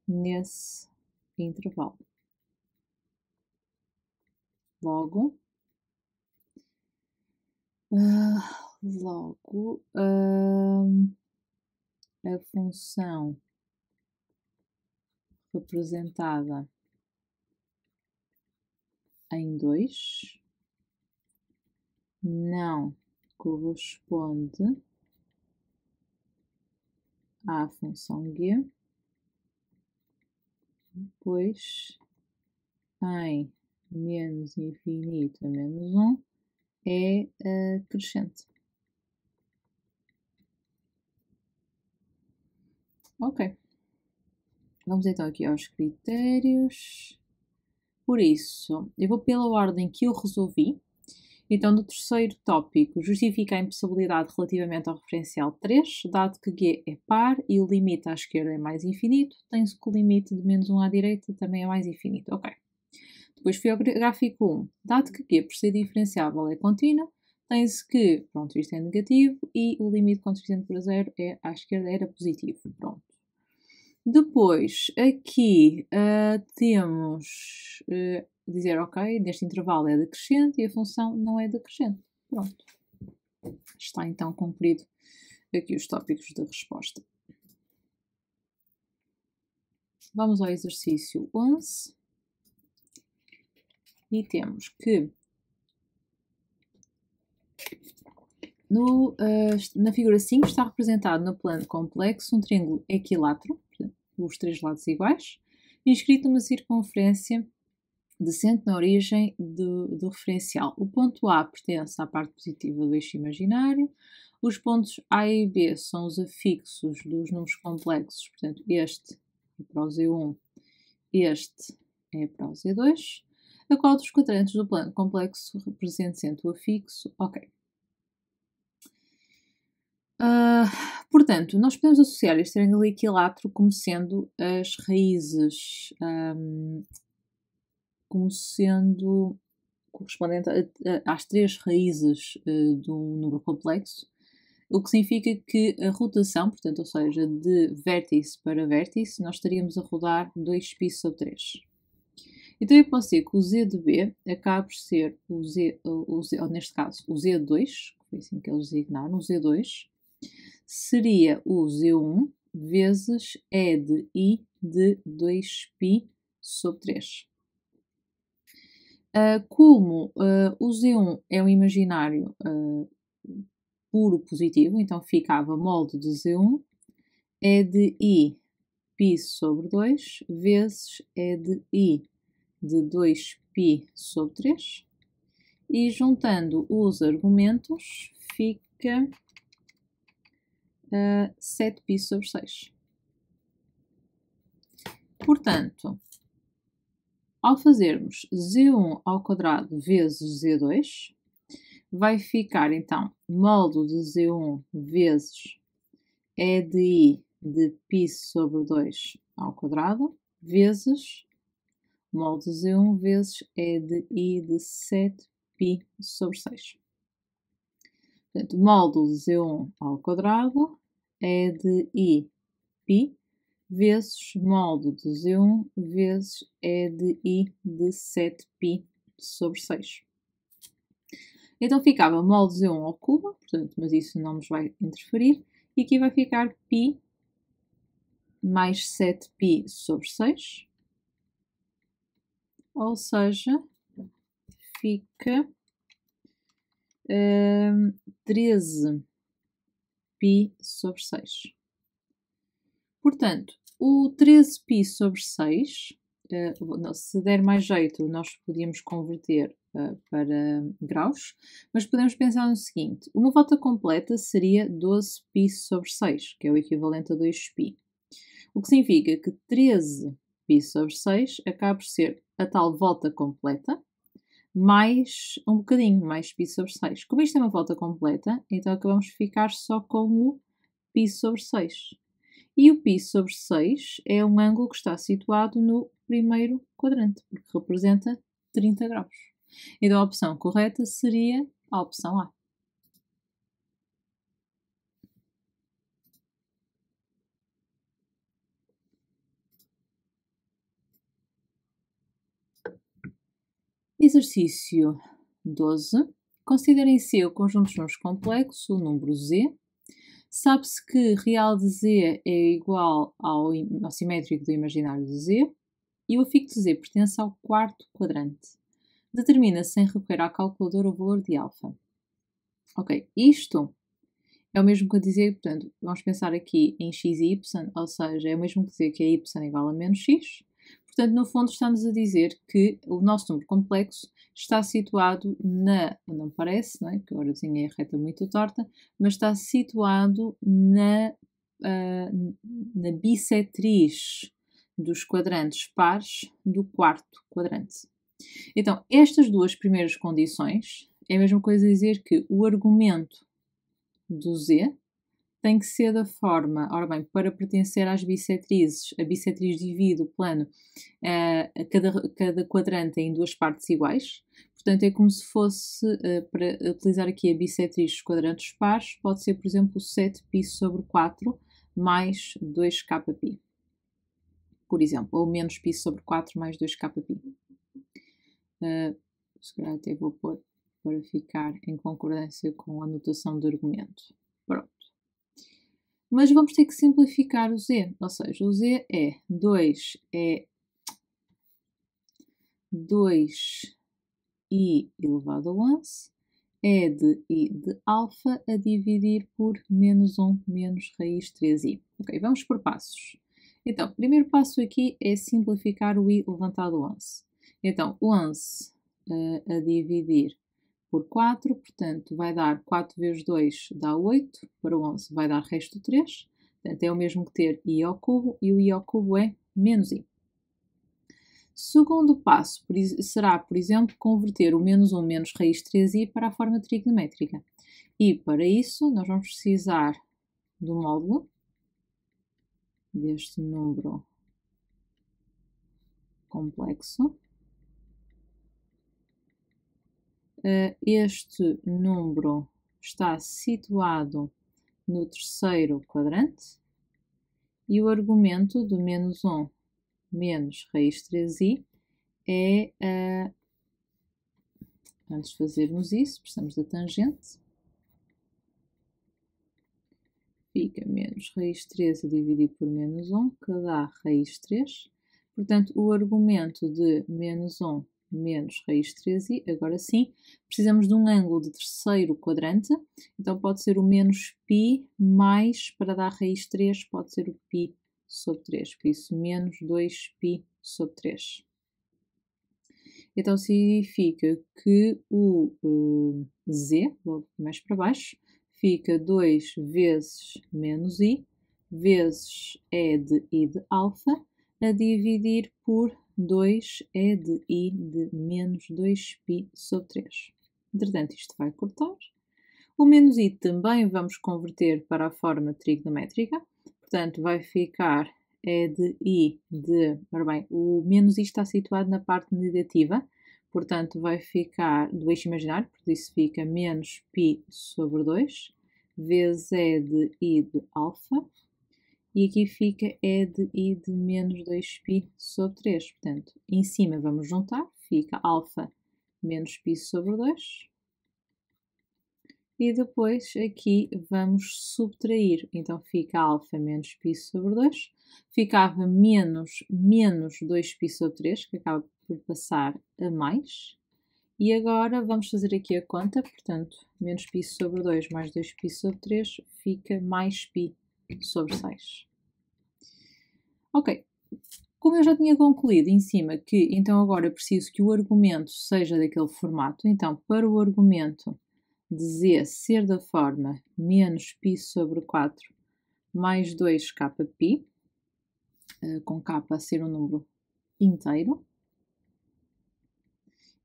nesse intervalo. Logo, a função representada em 2 não corresponde à função g, pois em menos infinito a menos 1 é crescente. Ok. Vamos então aqui aos critérios. Por isso, eu vou pela ordem que eu resolvi. Então, no terceiro tópico, justifica a impossibilidade relativamente ao referencial 3, dado que g é par e o limite à esquerda é mais infinito, tem-se que o limite de menos 1 à direita também é mais infinito. Ok. Depois fui ao gráfico 1. Dado que g, por ser diferenciável, é contínua, tem-se que, pronto, isto é negativo e o limite convergente para zero à esquerda era positivo. Pronto. Depois, aqui temos dizer, ok, neste intervalo é decrescente e a função não é decrescente. Pronto. Está então cumprido aqui os tópicos da resposta. Vamos ao exercício 11. E temos que na figura 5 está representado no plano complexo um triângulo equilátero, portanto, os três lados iguais, inscrito numa circunferência decente na origem do referencial. O ponto A pertence à parte positiva do eixo imaginário, os pontos A e B são os afixos dos números complexos, portanto, este é para o Z1, este é para o Z2, a qual dos quadrantes do plano complexo representa sempre o afixo, ok. Portanto, nós podemos associar este triângulo equilátero como sendo as raízes, como sendo correspondente às três raízes de um número complexo, o que significa que a rotação, portanto, ou seja, de vértice para vértice, nós estaríamos a rodar 2π sobre 3. Então eu posso dizer que o Z de B acaba por ser o Z, ou neste caso, o Z2, que foi assim que eles designaram, o Z2, seria o Z1 vezes E de I de 2π sobre 3. Como o Z1 é um imaginário puro positivo, então ficava molde de Z1 E de I π sobre 2 vezes E de I de 2π sobre 3. E juntando os argumentos fica 7π sobre 6. Portanto, ao fazermos Z1 ao quadrado vezes Z2, vai ficar então módulo de Z1 vezes E de I de π sobre 2 ao quadrado vezes módulo de Z1 vezes E de I de 7π sobre 6. Portanto, módulo de Z1 ao quadrado é de I π vezes módulo de Z1 vezes E de I de 7π sobre 6. Então ficava módulo de Z1 ao cubo, portanto, mas isso não nos vai interferir, e aqui vai ficar π mais 7π sobre 6, ou seja, fica 13π sobre 6. Portanto, o 13π sobre 6 se der mais jeito, nós podíamos converter para graus, mas podemos pensar no seguinte: uma volta completa seria 12π sobre 6, que é o equivalente a 2π. O que significa que 13π sobre 6 acaba por ser a tal volta completa, mais um bocadinho, mais π sobre 6. Como isto é uma volta completa, então acabamos de ficar só com o π sobre 6. E o π sobre 6 é um ângulo que está situado no primeiro quadrante, porque representa 30 graus. Então a opção correta seria a opção A. Exercício 12. Considerem C o conjunto de números complexo, o número Z. Sabe-se que real de Z é igual ao simétrico do imaginário de Z e o afixo de Z pertence ao quarto quadrante. Determina sem recorrer à calculadora o valor de alfa. Ok, isto é o mesmo que dizer, portanto, vamos pensar aqui em x e y, ou seja, é o mesmo que dizer que é y igual a menos x. Portanto, no fundo, estamos a dizer que o nosso número complexo está situado não parece, não é? Porque agora desenhei a reta muito torta, mas está situado na bissetriz dos quadrantes pares do quarto quadrante. Então, estas duas primeiras condições é a mesma coisa dizer que o argumento do Z tem que ser da forma, ora bem, para pertencer às bissetrizes, a bissetriz divide o plano, cada quadrante em duas partes iguais. Portanto, é como se fosse, para utilizar aqui a bissetriz dos quadrantes pares, pode ser, por exemplo, 7π sobre 4 mais 2kπ. Por exemplo, ou menos π sobre 4 mais 2kπ. Se calhar até vou pôr para ficar em concordância com a notação de argumento. Pronto. Mas vamos ter que simplificar o Z, ou seja, o Z é 2i elevado a 11, é de i de alfa a dividir por menos 1 menos raiz 3i. Ok, vamos por passos. Então, o primeiro passo aqui é simplificar o i elevado a 11. Então, 11 a dividir por 4, portanto, vai dar 4 vezes 2 dá 8, para 11 vai dar resto 3, portanto, é o mesmo que ter i ao cubo, e o i ao cubo é menos i. Segundo passo será, por exemplo, converter o menos 1 menos raiz 3i para a forma trigonométrica. E, para isso, nós vamos precisar do módulo deste número complexo. Este número está situado no terceiro quadrante e o argumento do menos 1 menos raiz 3i é, antes de fazermos isso, precisamos da tangente, fica menos raiz 3 a dividir por menos 1, que dá raiz 3, portanto o argumento de menos 1 menos raiz 3i, agora sim, precisamos de um ângulo de terceiro quadrante, então pode ser o menos π mais, para dar raiz 3, pode ser o π sobre 3, por isso menos 2π sobre 3. Então significa que o Z, vou mais para baixo, fica 2 vezes menos i, vezes e de i de alfa, a dividir por 2 e de i de menos 2π sobre 3. Entretanto, isto vai cortar. O menos i também vamos converter para a forma trigonométrica. Portanto, vai ficar e de i de... Ora bem, o menos i está situado na parte negativa. Portanto, vai ficar do eixo imaginário, por isso fica menos π sobre 2, vezes e de i de alfa. E aqui fica e de i de menos 2π sobre 3. Portanto, em cima vamos juntar, fica alfa menos π sobre 2. E depois aqui vamos subtrair. Então fica alfa menos π sobre 2. Ficava menos 2π sobre 3, que acaba por passar a mais. E agora vamos fazer aqui a conta. Portanto, menos π sobre 2 mais 2π sobre 3 fica mais π sobre 6. Ok, Como eu já tinha concluído em cima que então agora preciso que o argumento seja daquele formato, então para o argumento de z ser da forma menos π sobre 4 mais 2kπ, com k a ser um número inteiro,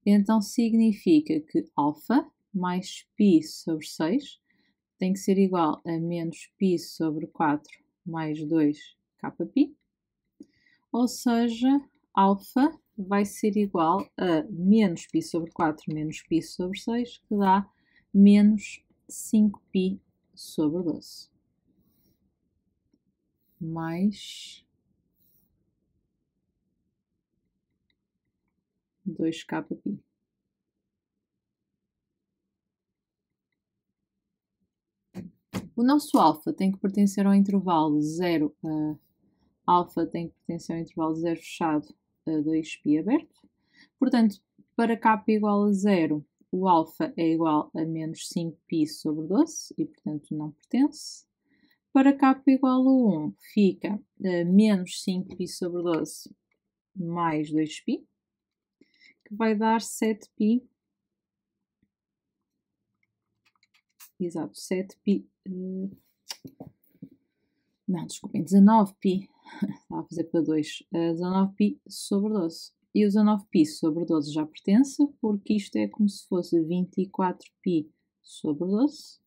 então significa que alfa mais π sobre 6 tem que ser igual a menos π sobre 4 mais 2kπ, ou seja, alfa vai ser igual a menos π sobre 4 menos π sobre 6, que dá menos 5π sobre 12. Mais 2kπ. O nosso alfa tem que pertencer ao intervalo 0 a alfa tem que pertencer ao intervalo 0 fechado a 2π aberto. Portanto, para k igual a 0, o alfa é igual a menos 5π sobre 12 e, portanto, não pertence. Para k igual a 1, fica menos 5π sobre 12 mais 2π, que vai dar 7π. Exato, 7π. Não, desculpem, 19π. Estava a fazer para 2. 19π sobre 12. E o 19π sobre 12 já pertence, porque isto é como se fosse 24π sobre 12.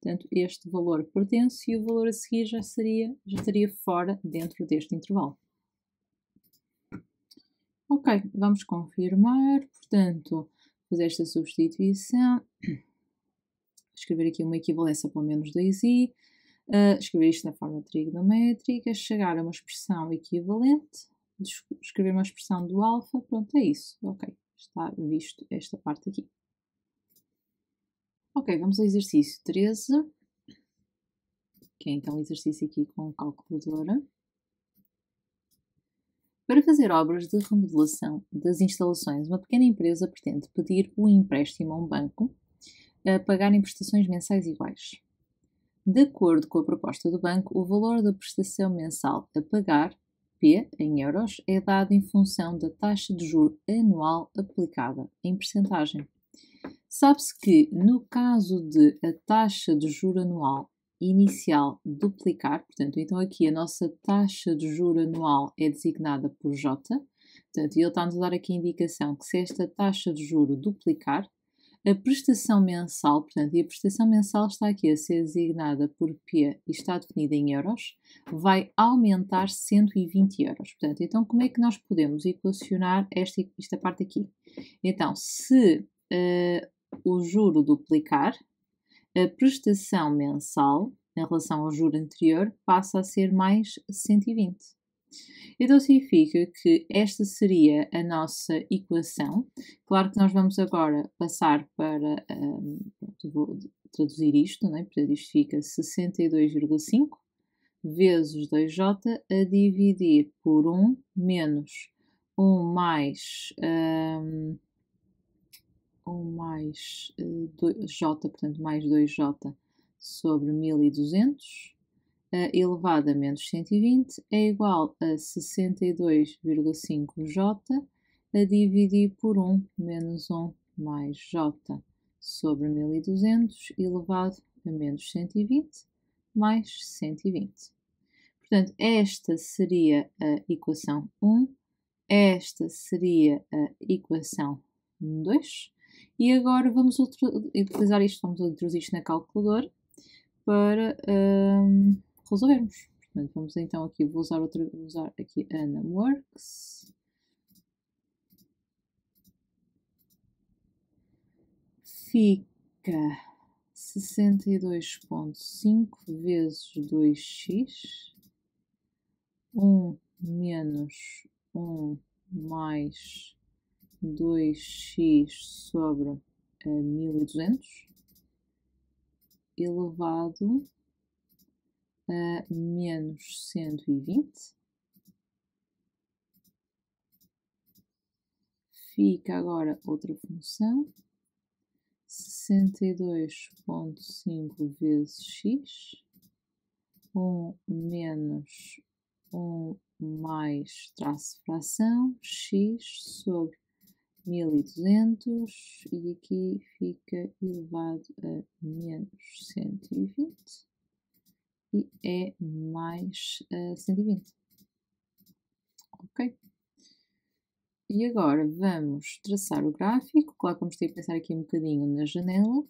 Portanto, este valor pertence e o valor a seguir já estaria fora dentro deste intervalo. Ok, vamos confirmar. Portanto, fazer esta substituição. Escrever aqui uma equivalência para o menos 2i. Escrever isto na forma trigonométrica. Chegar a uma expressão equivalente. Escrever uma expressão do alfa. Pronto, é isso. Ok, está visto esta parte aqui. Ok, vamos ao exercício 13, que é então o exercício aqui com calculadora. Para fazer obras de remodelação das instalações, uma pequena empresa pretende pedir o empréstimo a um banco a pagar em prestações mensais iguais. De acordo com a proposta do banco, o valor da prestação mensal a pagar, P, em euros, é dado em função da taxa de juro anual aplicada, em percentagem. Sabe-se que, no caso de a taxa de juro anual inicial duplicar, portanto, então aqui a nossa taxa de juro anual é designada por J, portanto, ele está-nos a dar aqui a indicação que se esta taxa de juro duplicar, a prestação mensal, portanto, e a prestação mensal está aqui a ser designada por P e está definida em euros, vai aumentar 120 euros. Portanto, então como é que nós podemos equacionar esta parte aqui? Então, se o juro duplicar, a prestação mensal, em relação ao juro anterior, passa a ser mais 120. Então significa que esta seria a nossa equação. Claro que nós vamos agora passar para, vou traduzir isto, né? Portanto, isto fica 62,5 vezes 2j a dividir por 1 menos 1 mais 2j, portanto, mais 2j sobre 1200, elevado a menos 120, é igual a 62,5j a dividir por 1 menos 1 mais j sobre 1200, elevado a menos 120, mais 120. Portanto, esta seria a equação 1, esta seria a equação 2, e agora vamos utilizar isto, vamos introduzir isto na calculadora para resolvermos. Portanto, vamos então aqui, vou usar aqui a NumWorks. Fica 62,5 vezes 2x, 1 menos 1 mais 2x sobre 1200, elevado a menos 120. Fica agora outra função, 62,5 vezes x, 1 menos 1 mais traço fração, x sobre 1200 e aqui fica elevado a menos 120 e é mais 120. Ok? E agora vamos traçar o gráfico. Claro que vamos ter que pensar aqui um bocadinho na janela.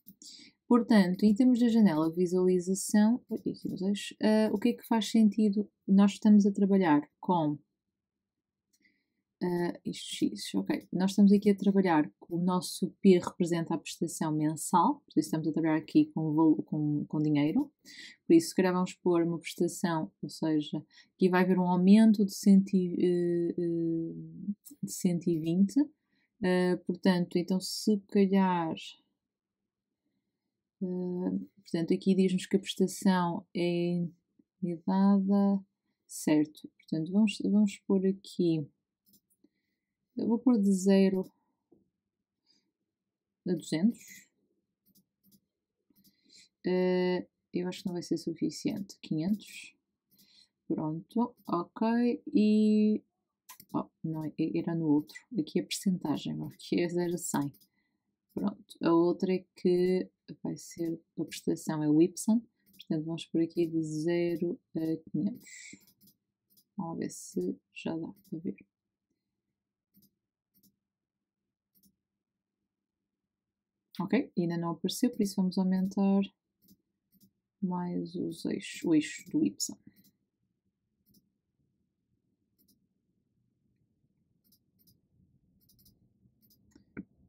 Portanto, em termos da janela visualização, aqui nos eixos, o que é que faz sentido? Nós estamos a trabalhar com isto X, ok. Nós estamos aqui a trabalhar, o nosso P representa a prestação mensal, por isso estamos a trabalhar aqui com dinheiro, por isso se calhar vamos pôr uma prestação, ou seja, aqui vai haver um aumento de 120, portanto, então se calhar, portanto aqui diz-nos que a prestação é dada, certo, portanto vamos pôr aqui. Eu vou pôr de 0 a 200. Eu acho que não vai ser suficiente. 500. Pronto, ok. E... Oh, não, era no outro. Aqui a percentagem, aqui é 0 a 100. Pronto. A outra é que vai ser, a prestação é o Y. Portanto, vamos por aqui de 0 a 500. Vamos ver se já dá para ver. Ok, ainda não apareceu, por isso vamos aumentar mais o eixo do Y.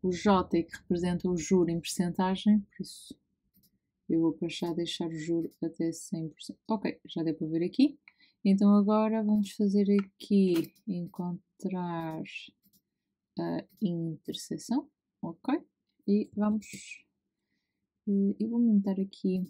O J é que representa o juro em percentagem, por isso eu vou passar a deixar o juro até 100%. Ok, já deu para ver aqui. Então agora vamos fazer aqui encontrar a interseção, ok? E vamos, eu vou aumentar aqui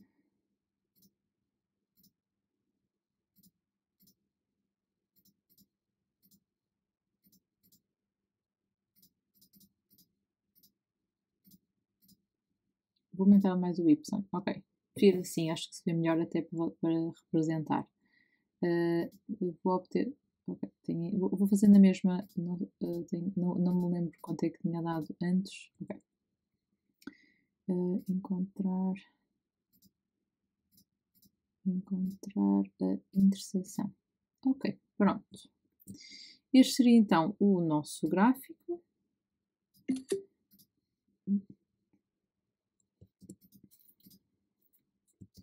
vou aumentar mais o Y, ok. Prefiro assim, acho que se vê melhor até para representar. Vou obter, ok, vou fazer na mesma, não me lembro quanto é que tinha dado antes, ok. Encontrar a interseção. Ok, pronto. Este seria então o nosso gráfico.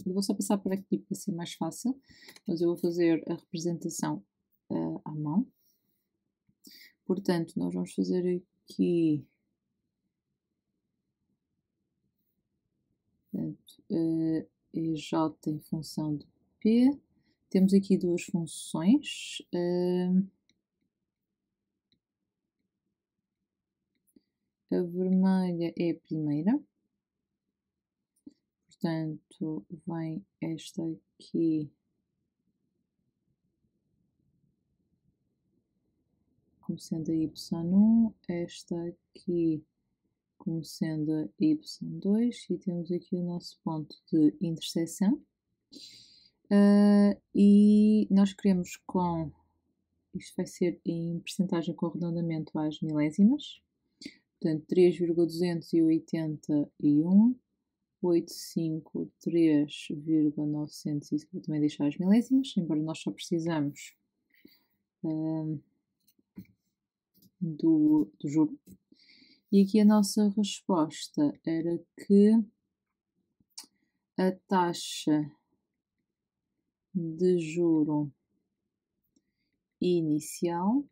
Eu vou só passar por aqui para ser mais fácil, mas eu vou fazer a representação à mão. Portanto, nós vamos fazer aqui EJ em função de P. Temos aqui duas funções. A vermelha é a primeira. Portanto, vem esta aqui como sendo a y1, esta aqui como sendo a y2 e temos aqui o nosso ponto de interseção. E nós queremos com, isto vai ser em percentagem com arredondamento às milésimas, portanto 3,281, 853,905, vou também deixar as milésimas, embora nós só precisamos do juro. E aqui a nossa resposta era que a taxa de juro inicial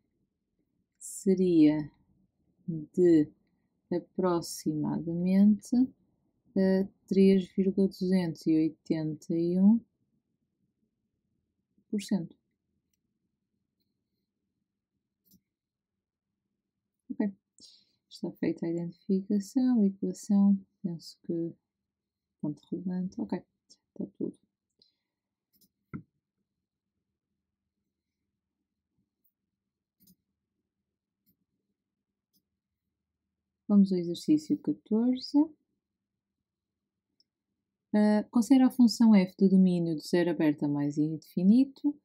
seria de aproximadamente 3,281%. Ok. Está feita a identificação, a equação, penso que ponto relevante, ok, está tudo. Vamos ao exercício 14. Considera a função f do domínio de zero aberto a mais infinito,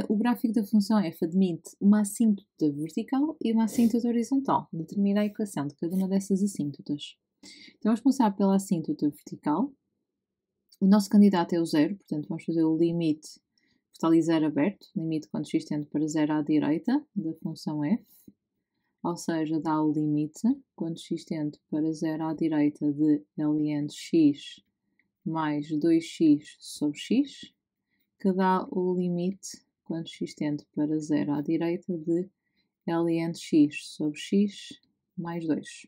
O gráfico da função f admite uma assíntota vertical e uma assíntota horizontal. Determina a equação de cada uma dessas assíntotas. Então vamos começar pela assíntota vertical. O nosso candidato é o zero, portanto vamos fazer o limite, está ali zero aberto, limite quando x tende para zero à direita da função f, ou seja, dá o limite quando x tende para zero à direita de ln de x mais 2x sobre x, que dá o limite quando x tende para zero à direita de ln de x sobre x mais 2.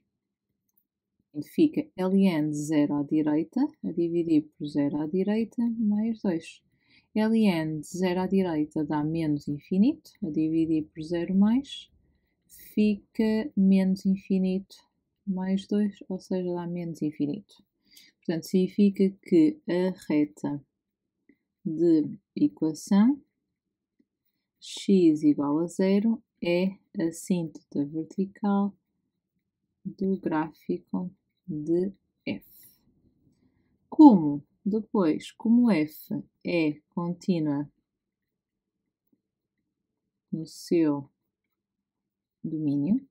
Fica ln de 0 à direita, a dividir por 0 à direita, mais 2. ln de 0 à direita dá menos infinito, a dividir por 0 mais, fica menos infinito mais 2, ou seja, dá menos infinito. Portanto, significa que a reta de equação x igual a 0 é a assíntota vertical do gráfico de f. Como f é contínua no seu domínio,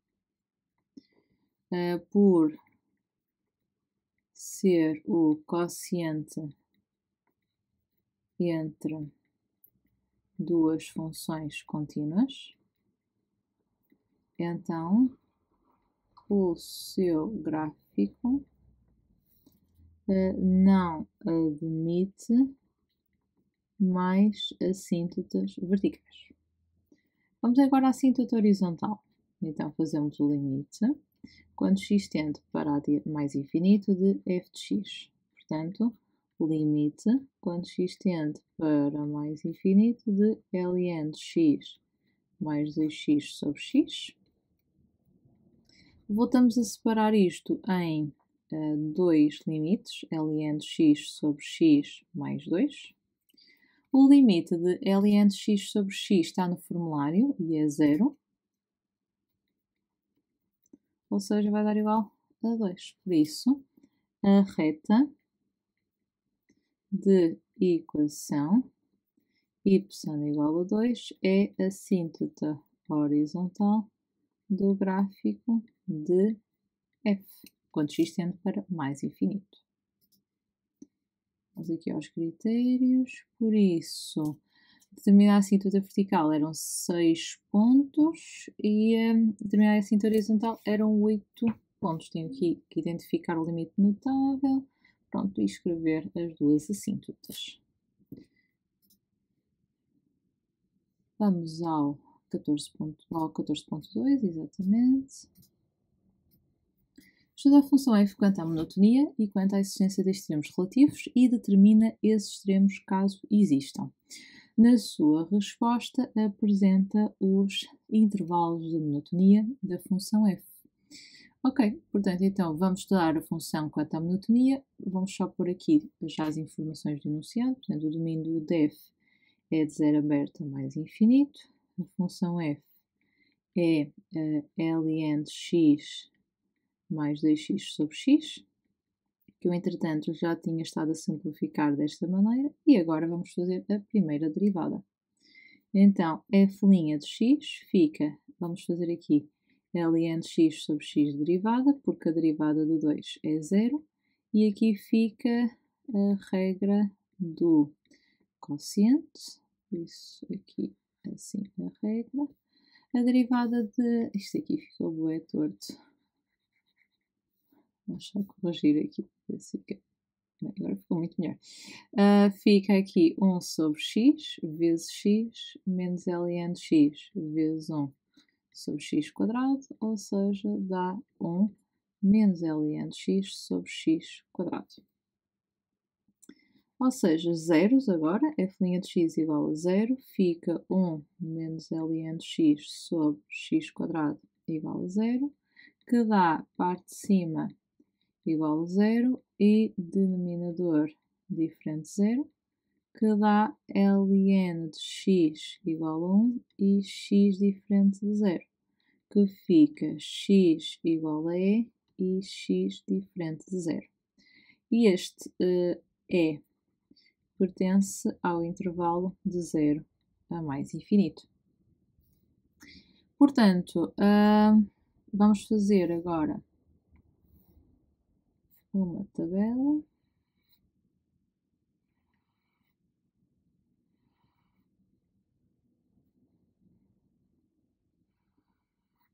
por ser o quociente entre duas funções contínuas, então o seu gráfico não admite mais assíntotas verticais. Vamos agora à assíntota horizontal. Então fazemos o limite quando x tende para mais infinito de f de x. Portanto, o limite quando x tende para mais infinito de ln de x mais 2x sobre x. Voltamos a separar isto em dois limites, ln de x sobre x mais 2. O limite de ln de x sobre x está no formulário e é 0. Ou seja, vai dar igual a 2. Por isso, a reta de equação y igual a 2 é a assíntota horizontal do gráfico de f, quando x tende para mais infinito. Vamos aqui aos critérios. Por isso, determinar a assíntota vertical eram 6 pontos e determinar a assíntota horizontal eram 8 pontos. Tenho aqui que identificar o limite notável, pronto, e escrever as duas assíntotas. Vamos ao 14.2, exatamente. Estuda a função f quanto à monotonia e quanto à existência de extremos relativos e determina esses extremos caso existam. Na sua resposta, apresenta os intervalos de monotonia da função f. Ok, portanto, então vamos estudar a função quanto à monotonia. Vamos só pôr aqui já as informações do enunciado. Portanto, o domínio de f é de 0 aberto a mais infinito. A função f é ln de x mais 2x sobre x, que eu, entretanto, já tinha estado a simplificar desta maneira, e agora vamos fazer a primeira derivada. Então, f' de x fica, vamos fazer aqui, ln de x sobre x derivada, porque a derivada de 2 é 0, e aqui fica a regra do quociente, isso aqui, assim, a regra. A derivada de, isto aqui ficou bué torto. Vamos só corrigir aqui, fica, bem, agora ficou muito melhor. Fica aqui 1 sobre x vezes x menos ln de x vezes 1 sobre x quadrado, ou seja, dá 1 menos ln de x sobre x quadrado. Ou seja, zeros agora, f' de x igual a 0, fica 1 menos ln de x sobre x quadrado igual a 0, que dá parte de cima igual a 0 e denominador diferente de 0, que dá ln de x igual a 1 e x diferente de 0, que fica x igual a e x diferente de 0. E este pertence ao intervalo de 0 a mais infinito. Portanto, vamos fazer agora uma tabela.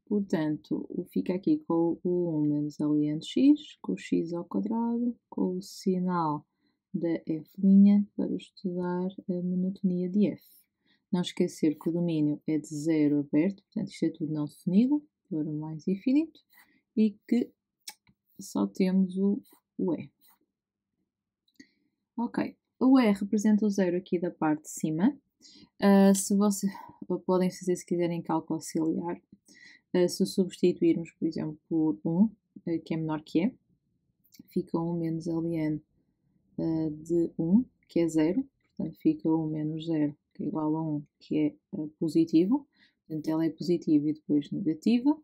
Portanto, fica aqui com o 1 menos ln de x, com o x ao quadrado, com o sinal da f' para estudar a monotonia de f. Não esquecer que o domínio é de 0 aberto, portanto isto é tudo não definido, para o mais infinito, e que só temos o E. Ok, o E representa o 0 aqui da parte de cima. Se vocês podem fazer, se quiserem, cálculo auxiliar. Se substituirmos, por exemplo, por 1, que é menor que E, fica 1 menos ln de 1, que é 0. Portanto, fica 1 menos 0, que é igual a 1, que é positivo. Portanto, ela é positiva e depois negativa.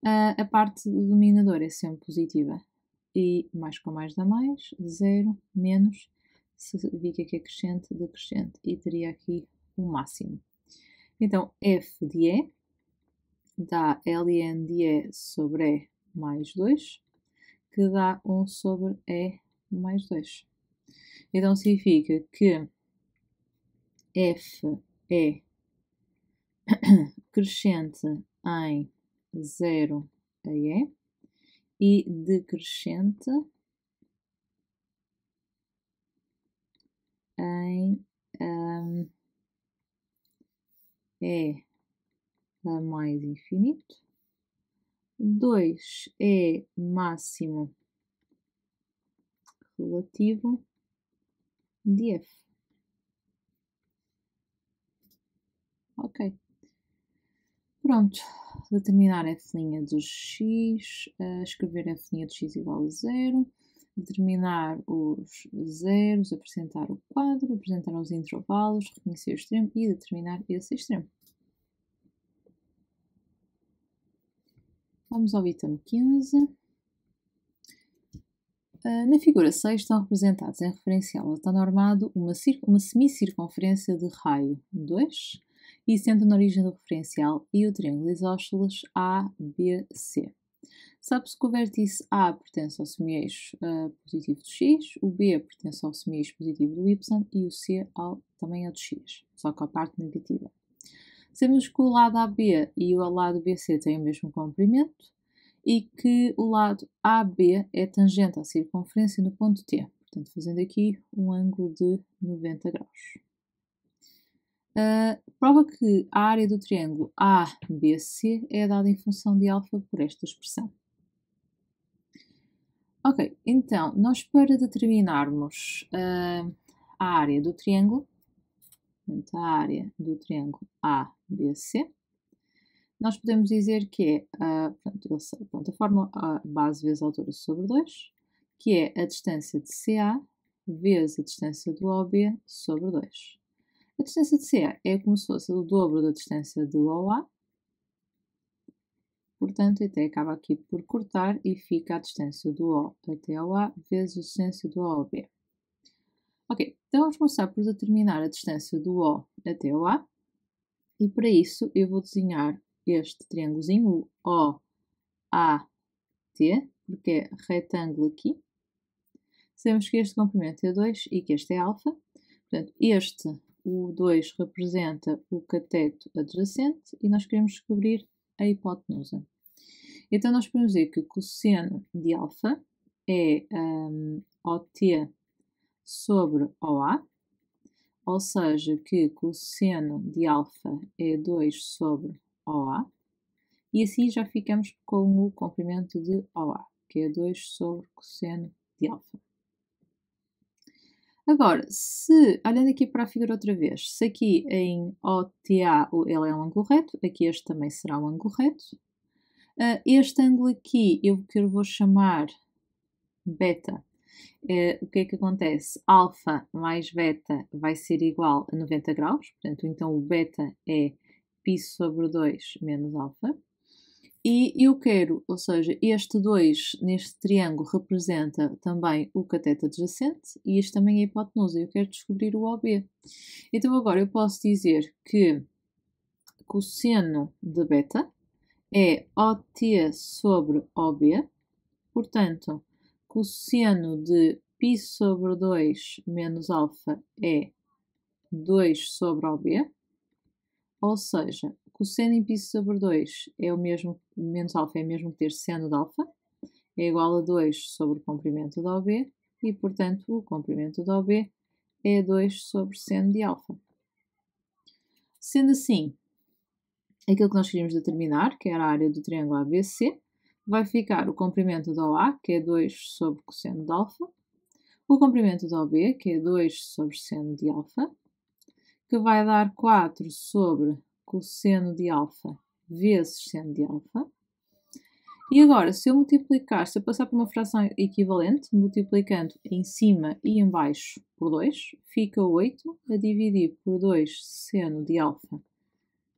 A parte do denominador é sempre positiva. E mais com mais dá mais, 0 menos, significa que é crescente, decrescente. E teria aqui o máximo. Então, f de E dá ln de E sobre E mais 2, que dá 1 sobre E mais 2. Então, significa que f é crescente em 0 a E e decrescente em E a mais infinito. 2 é máximo relativo de f. Ok. Pronto. Determinar f' de x, escrever f' de x igual a 0, determinar os zeros, apresentar o quadro, apresentar os intervalos, reconhecer o extremo e determinar esse extremo. Vamos ao item 15. Na figura 6 estão representados em referencial atenormado uma semicircunferência de raio 2 e centro na origem do referencial e o triângulo isósceles ABC. Sabe-se que o vértice A pertence ao semieixo positivo de x, o B pertence ao semieixo positivo do y e o C também ao de x, só que à parte negativa. Sabemos que o lado AB e o lado BC têm o mesmo comprimento e que o lado AB é tangente à circunferência no ponto T. Portanto, fazendo aqui um ângulo de 90 graus. Prova que a área do triângulo ABC é dada em função de alfa por esta expressão. Ok, então, nós para determinarmos a área do triângulo, portanto, a área do triângulo ABC, nós podemos dizer que é, a fórmula a base vezes a altura sobre 2, que é a distância de CA vezes a distância do OB sobre 2. A distância de CA é como se fosse o dobro da distância do OA, portanto, até acaba aqui por cortar e fica a distância do O até ao A vezes a distância do O ao B. Ok, então vamos começar por determinar a distância do O até ao A, e para isso eu vou desenhar este triângulozinho, o OAT, porque é retângulo aqui. Sabemos que este comprimento é 2 e que este é alfa. Portanto, o 2 representa o cateto adjacente e nós queremos descobrir a hipotenusa. Então, nós podemos dizer que o cosseno de alfa é OT sobre OA, ou seja, que cosseno de alfa é 2 sobre OA, e assim já ficamos com o comprimento de OA, que é 2 sobre cosseno de alfa. Agora, olhando aqui para a figura outra vez, se aqui em OTA ele é um ângulo reto, aqui este também será um ângulo reto. Este ângulo aqui que eu vou chamar beta. O que é que acontece? Alfa mais beta vai ser igual a 90 graus, portanto, então o beta é π sobre 2 menos alfa. E eu quero, ou seja, este 2 neste triângulo representa também o cateto adjacente e este também é a hipotenusa. Eu quero descobrir o OB. Então agora eu posso dizer que cosseno de beta é OT sobre OB, portanto, cosseno de π sobre 2 menos alfa é 2 sobre OB, ou seja, cosseno em π sobre 2 é o mesmo, menos alfa é o mesmo que ter seno de alfa, é igual a 2 sobre o comprimento de OB, e portanto o comprimento de OB é 2 sobre seno de alfa. Sendo assim, aquilo que nós queríamos determinar, que era a área do triângulo ABC, vai ficar o comprimento de OA, que é 2 sobre cosseno de alfa, o comprimento de OB, que é 2 sobre seno de alfa, que vai dar 4 sobre cosseno de alfa vezes seno de alfa. E agora, se eu passar por uma fração equivalente, multiplicando em cima e em baixo por 2, fica 8 a dividir por 2 seno de alfa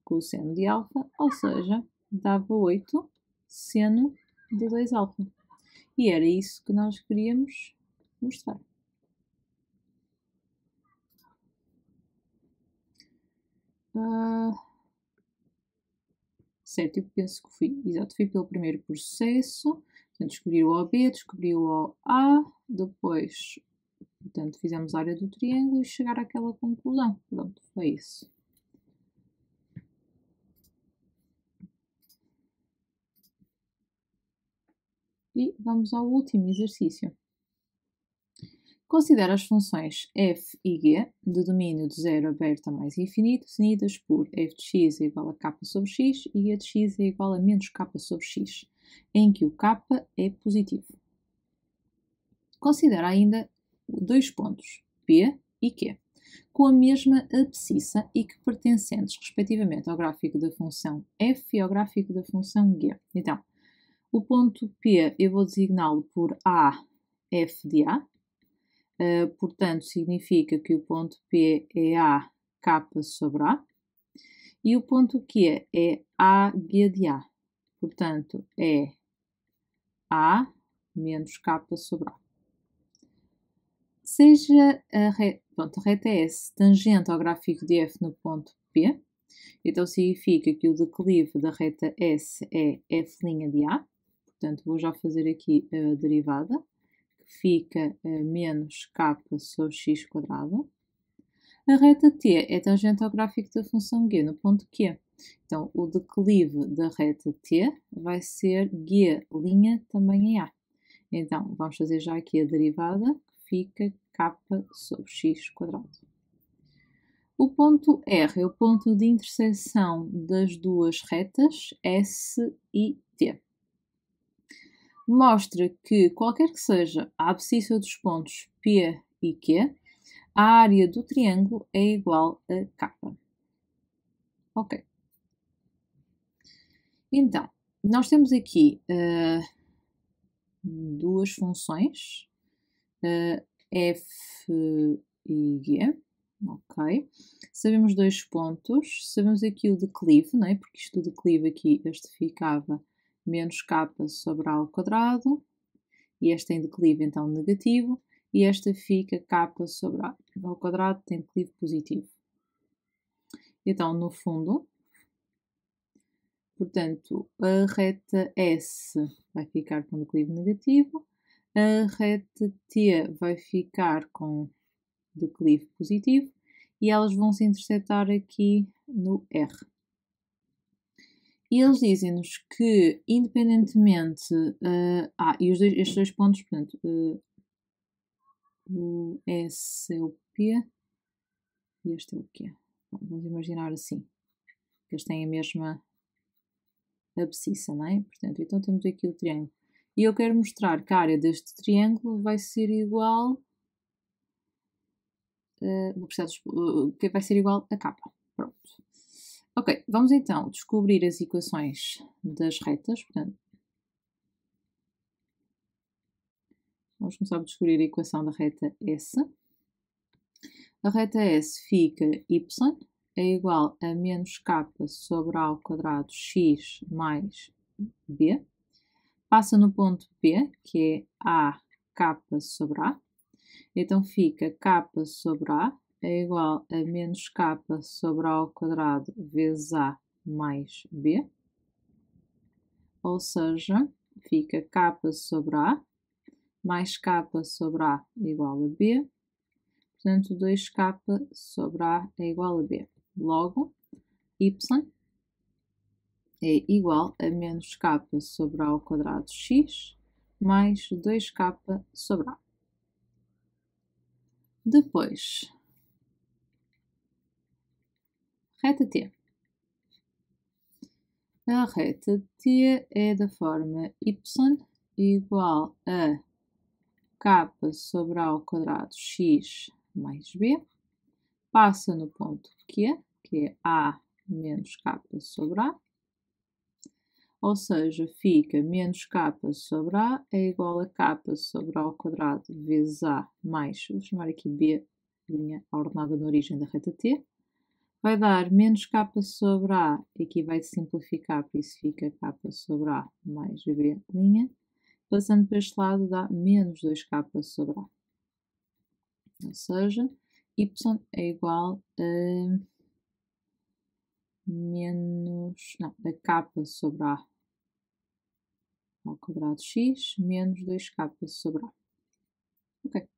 cosseno de alfa, ou seja, dava 8 seno de 2 alfa. E era isso que nós queríamos mostrar. Certo, eu penso que fui pelo primeiro processo, portanto, descobri o OB, descobri o OA, depois, portanto, fizemos a área do triângulo e chegar àquela conclusão. Pronto, foi isso. E vamos ao último exercício. Considera as funções f e g de domínio de 0 aberto a mais infinito, definidas por f de x é igual a k sobre x e g de x é igual a menos k sobre x, em que o k é positivo. Considera ainda dois pontos, P e Q, com a mesma abscissa e que pertencentes, respectivamente, ao gráfico da função f e ao gráfico da função g. Então, o ponto P eu vou designá-lo por A, f de A. Portanto, significa que o ponto P é A, K sobre A. E o ponto Q é A, G de A. Portanto, é A menos K sobre A. Seja a reta S tangente ao gráfico de F no ponto P, então significa que o declive da reta S é F' de A. Portanto, vou já fazer aqui a derivada, que fica menos k sobre x quadrado. A reta t é tangente ao gráfico da função g no ponto Q. Então, o declive da reta t vai ser g' também em A. Então, vamos fazer já aqui a derivada, que fica k sobre x quadrado. O ponto R é o ponto de interseção das duas retas S e T. Mostra que, qualquer que seja a abscissa dos pontos P e Q, a área do triângulo é igual a K. Ok. Então, nós temos aqui duas funções, f e g, ok? Sabemos dois pontos, sabemos aqui o declive, não é? Porque isto do declive aqui, este ficava menos k sobre a ao quadrado, e esta tem declive então negativo, e esta fica k sobre a ao quadrado tem declive positivo. Então, no fundo, portanto, a reta S vai ficar com declive negativo, a reta T vai ficar com declive positivo, e elas vão se intersetar aqui no R. E eles dizem-nos que, independentemente... e estes dois pontos, portanto, o S é o P e este é o Q. Bom, vamos imaginar assim, que eles têm a mesma abscissa, não é? Portanto, então temos aqui o triângulo. E eu quero mostrar que a área deste triângulo vai ser igual... que vai ser igual a K. Pronto. Ok, vamos então descobrir as equações das retas. Portanto, vamos começar por descobrir a equação da reta S. A reta S fica y é igual a menos k sobre a ao quadrado x mais B, passa no ponto P, que é A k sobre A, então fica k sobre A é igual a menos k sobre A ao quadrado vezes A mais B, ou seja, fica k sobre A mais k sobre A igual a B, portanto 2k sobre A é igual a B. Logo, y é igual a menos k sobre A ao quadrado x mais 2k sobre A. Depois, reta T. A reta T é da forma y igual a k sobre A ao quadrado x mais b, passa no ponto Q, que é A menos k sobre A, ou seja, fica menos k sobre A é igual a k sobre A ao quadrado vezes A mais, vou chamar aqui B, linha ordenada na origem da reta T, vai dar menos k sobre A, e aqui vai simplificar, por isso fica k sobre A mais B', passando para este lado dá menos 2k sobre A. Ou seja, y é igual a a k sobre A ao quadrado x menos 2k sobre A. Ok.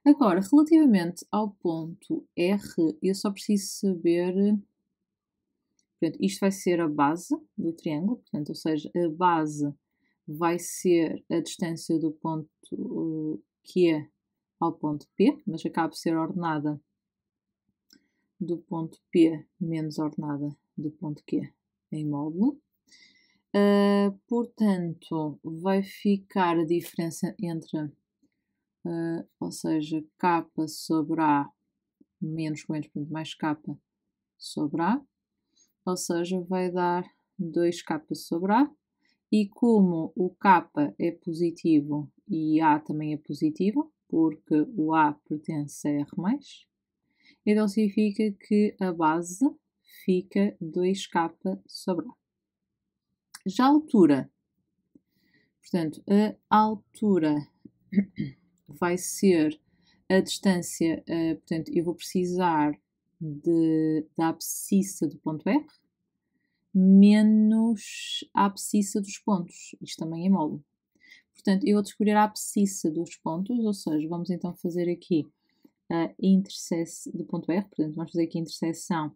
Agora, relativamente ao ponto R, eu só preciso saber, portanto, isto vai ser a base do triângulo, portanto, ou seja, a base vai ser a distância do ponto Q ao ponto P, mas acaba por ser ordenada do ponto P menos ordenada do ponto Q em módulo. Portanto, vai ficar a diferença entre ou seja, k sobre A menos mais k sobre A, ou seja, vai dar 2k sobre A, e como o k é positivo e A também é positivo, porque o A pertence a R+, então significa que a base fica 2k sobre A. Já a altura, portanto, a altura vai ser a distância, portanto, eu vou precisar da abscissa do ponto R menos a abscissa dos pontos, isto também é módulo. Portanto, eu vou descobrir a abscissa dos pontos, ou seja, vamos então fazer aqui a interseção do ponto R, portanto, vamos fazer aqui a interseção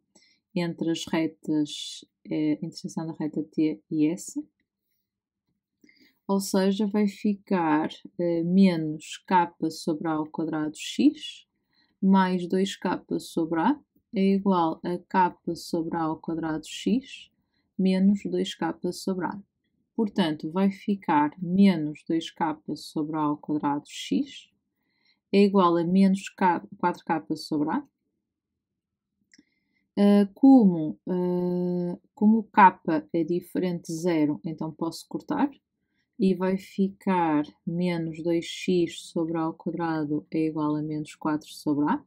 entre as retas, a interseção da reta T e S, ou seja, vai ficar menos k sobre A ao quadrado x mais 2k sobre A é igual a k sobre A ao quadrado x menos 2k sobre A. Portanto, vai ficar menos 2k sobre A ao quadrado x é igual a menos 4k sobre A. Como o k é diferente de 0, então posso cortar. E vai ficar menos 2x sobre A ao quadrado é igual a menos 4 sobre A.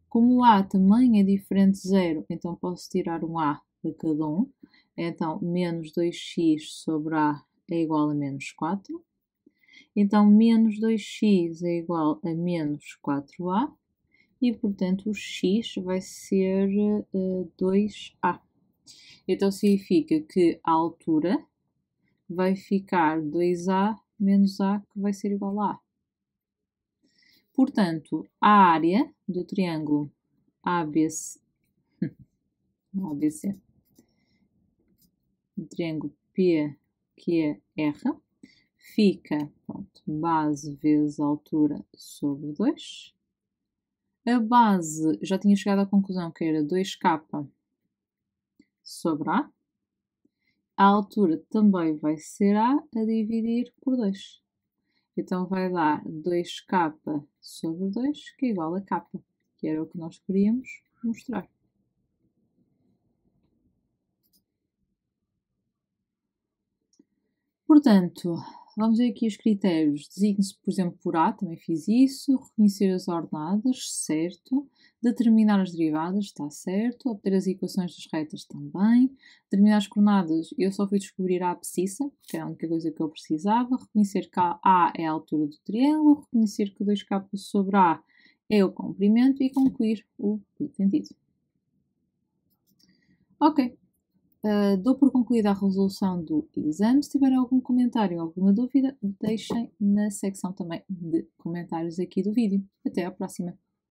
Como o A também é diferente de 0, então posso tirar um A de cada um. Então, menos 2x sobre A é igual a menos 4. Então, menos 2x é igual a menos 4A. E, portanto, o x vai ser 2A. Então, significa que a altura vai ficar 2A menos A, que vai ser igual a A. Portanto, a área do triângulo ABC, do triângulo PQR, fica, pronto, base vezes altura sobre 2. A base, já tinha chegado à conclusão que era 2k sobre A. A altura também vai ser A a dividir por 2. Então vai dar 2k sobre 2, que é igual a k, que era o que nós queríamos mostrar. Portanto, vamos ver aqui os critérios. Designe-se, por exemplo, por A, também fiz isso. Reconhecer as ordenadas, certo. Determinar as derivadas, está certo. Obter as equações das retas também. Determinar as coordenadas, eu só fui descobrir a abscissa, que era a única coisa que eu precisava. Reconhecer que A é a altura do triângulo. Reconhecer que 2K sobre A é o comprimento e concluir o pretendido. Ok. Dou por concluída a resolução do exame. Se tiverem algum comentário ou alguma dúvida, deixem na secção também de comentários aqui do vídeo. Até à próxima!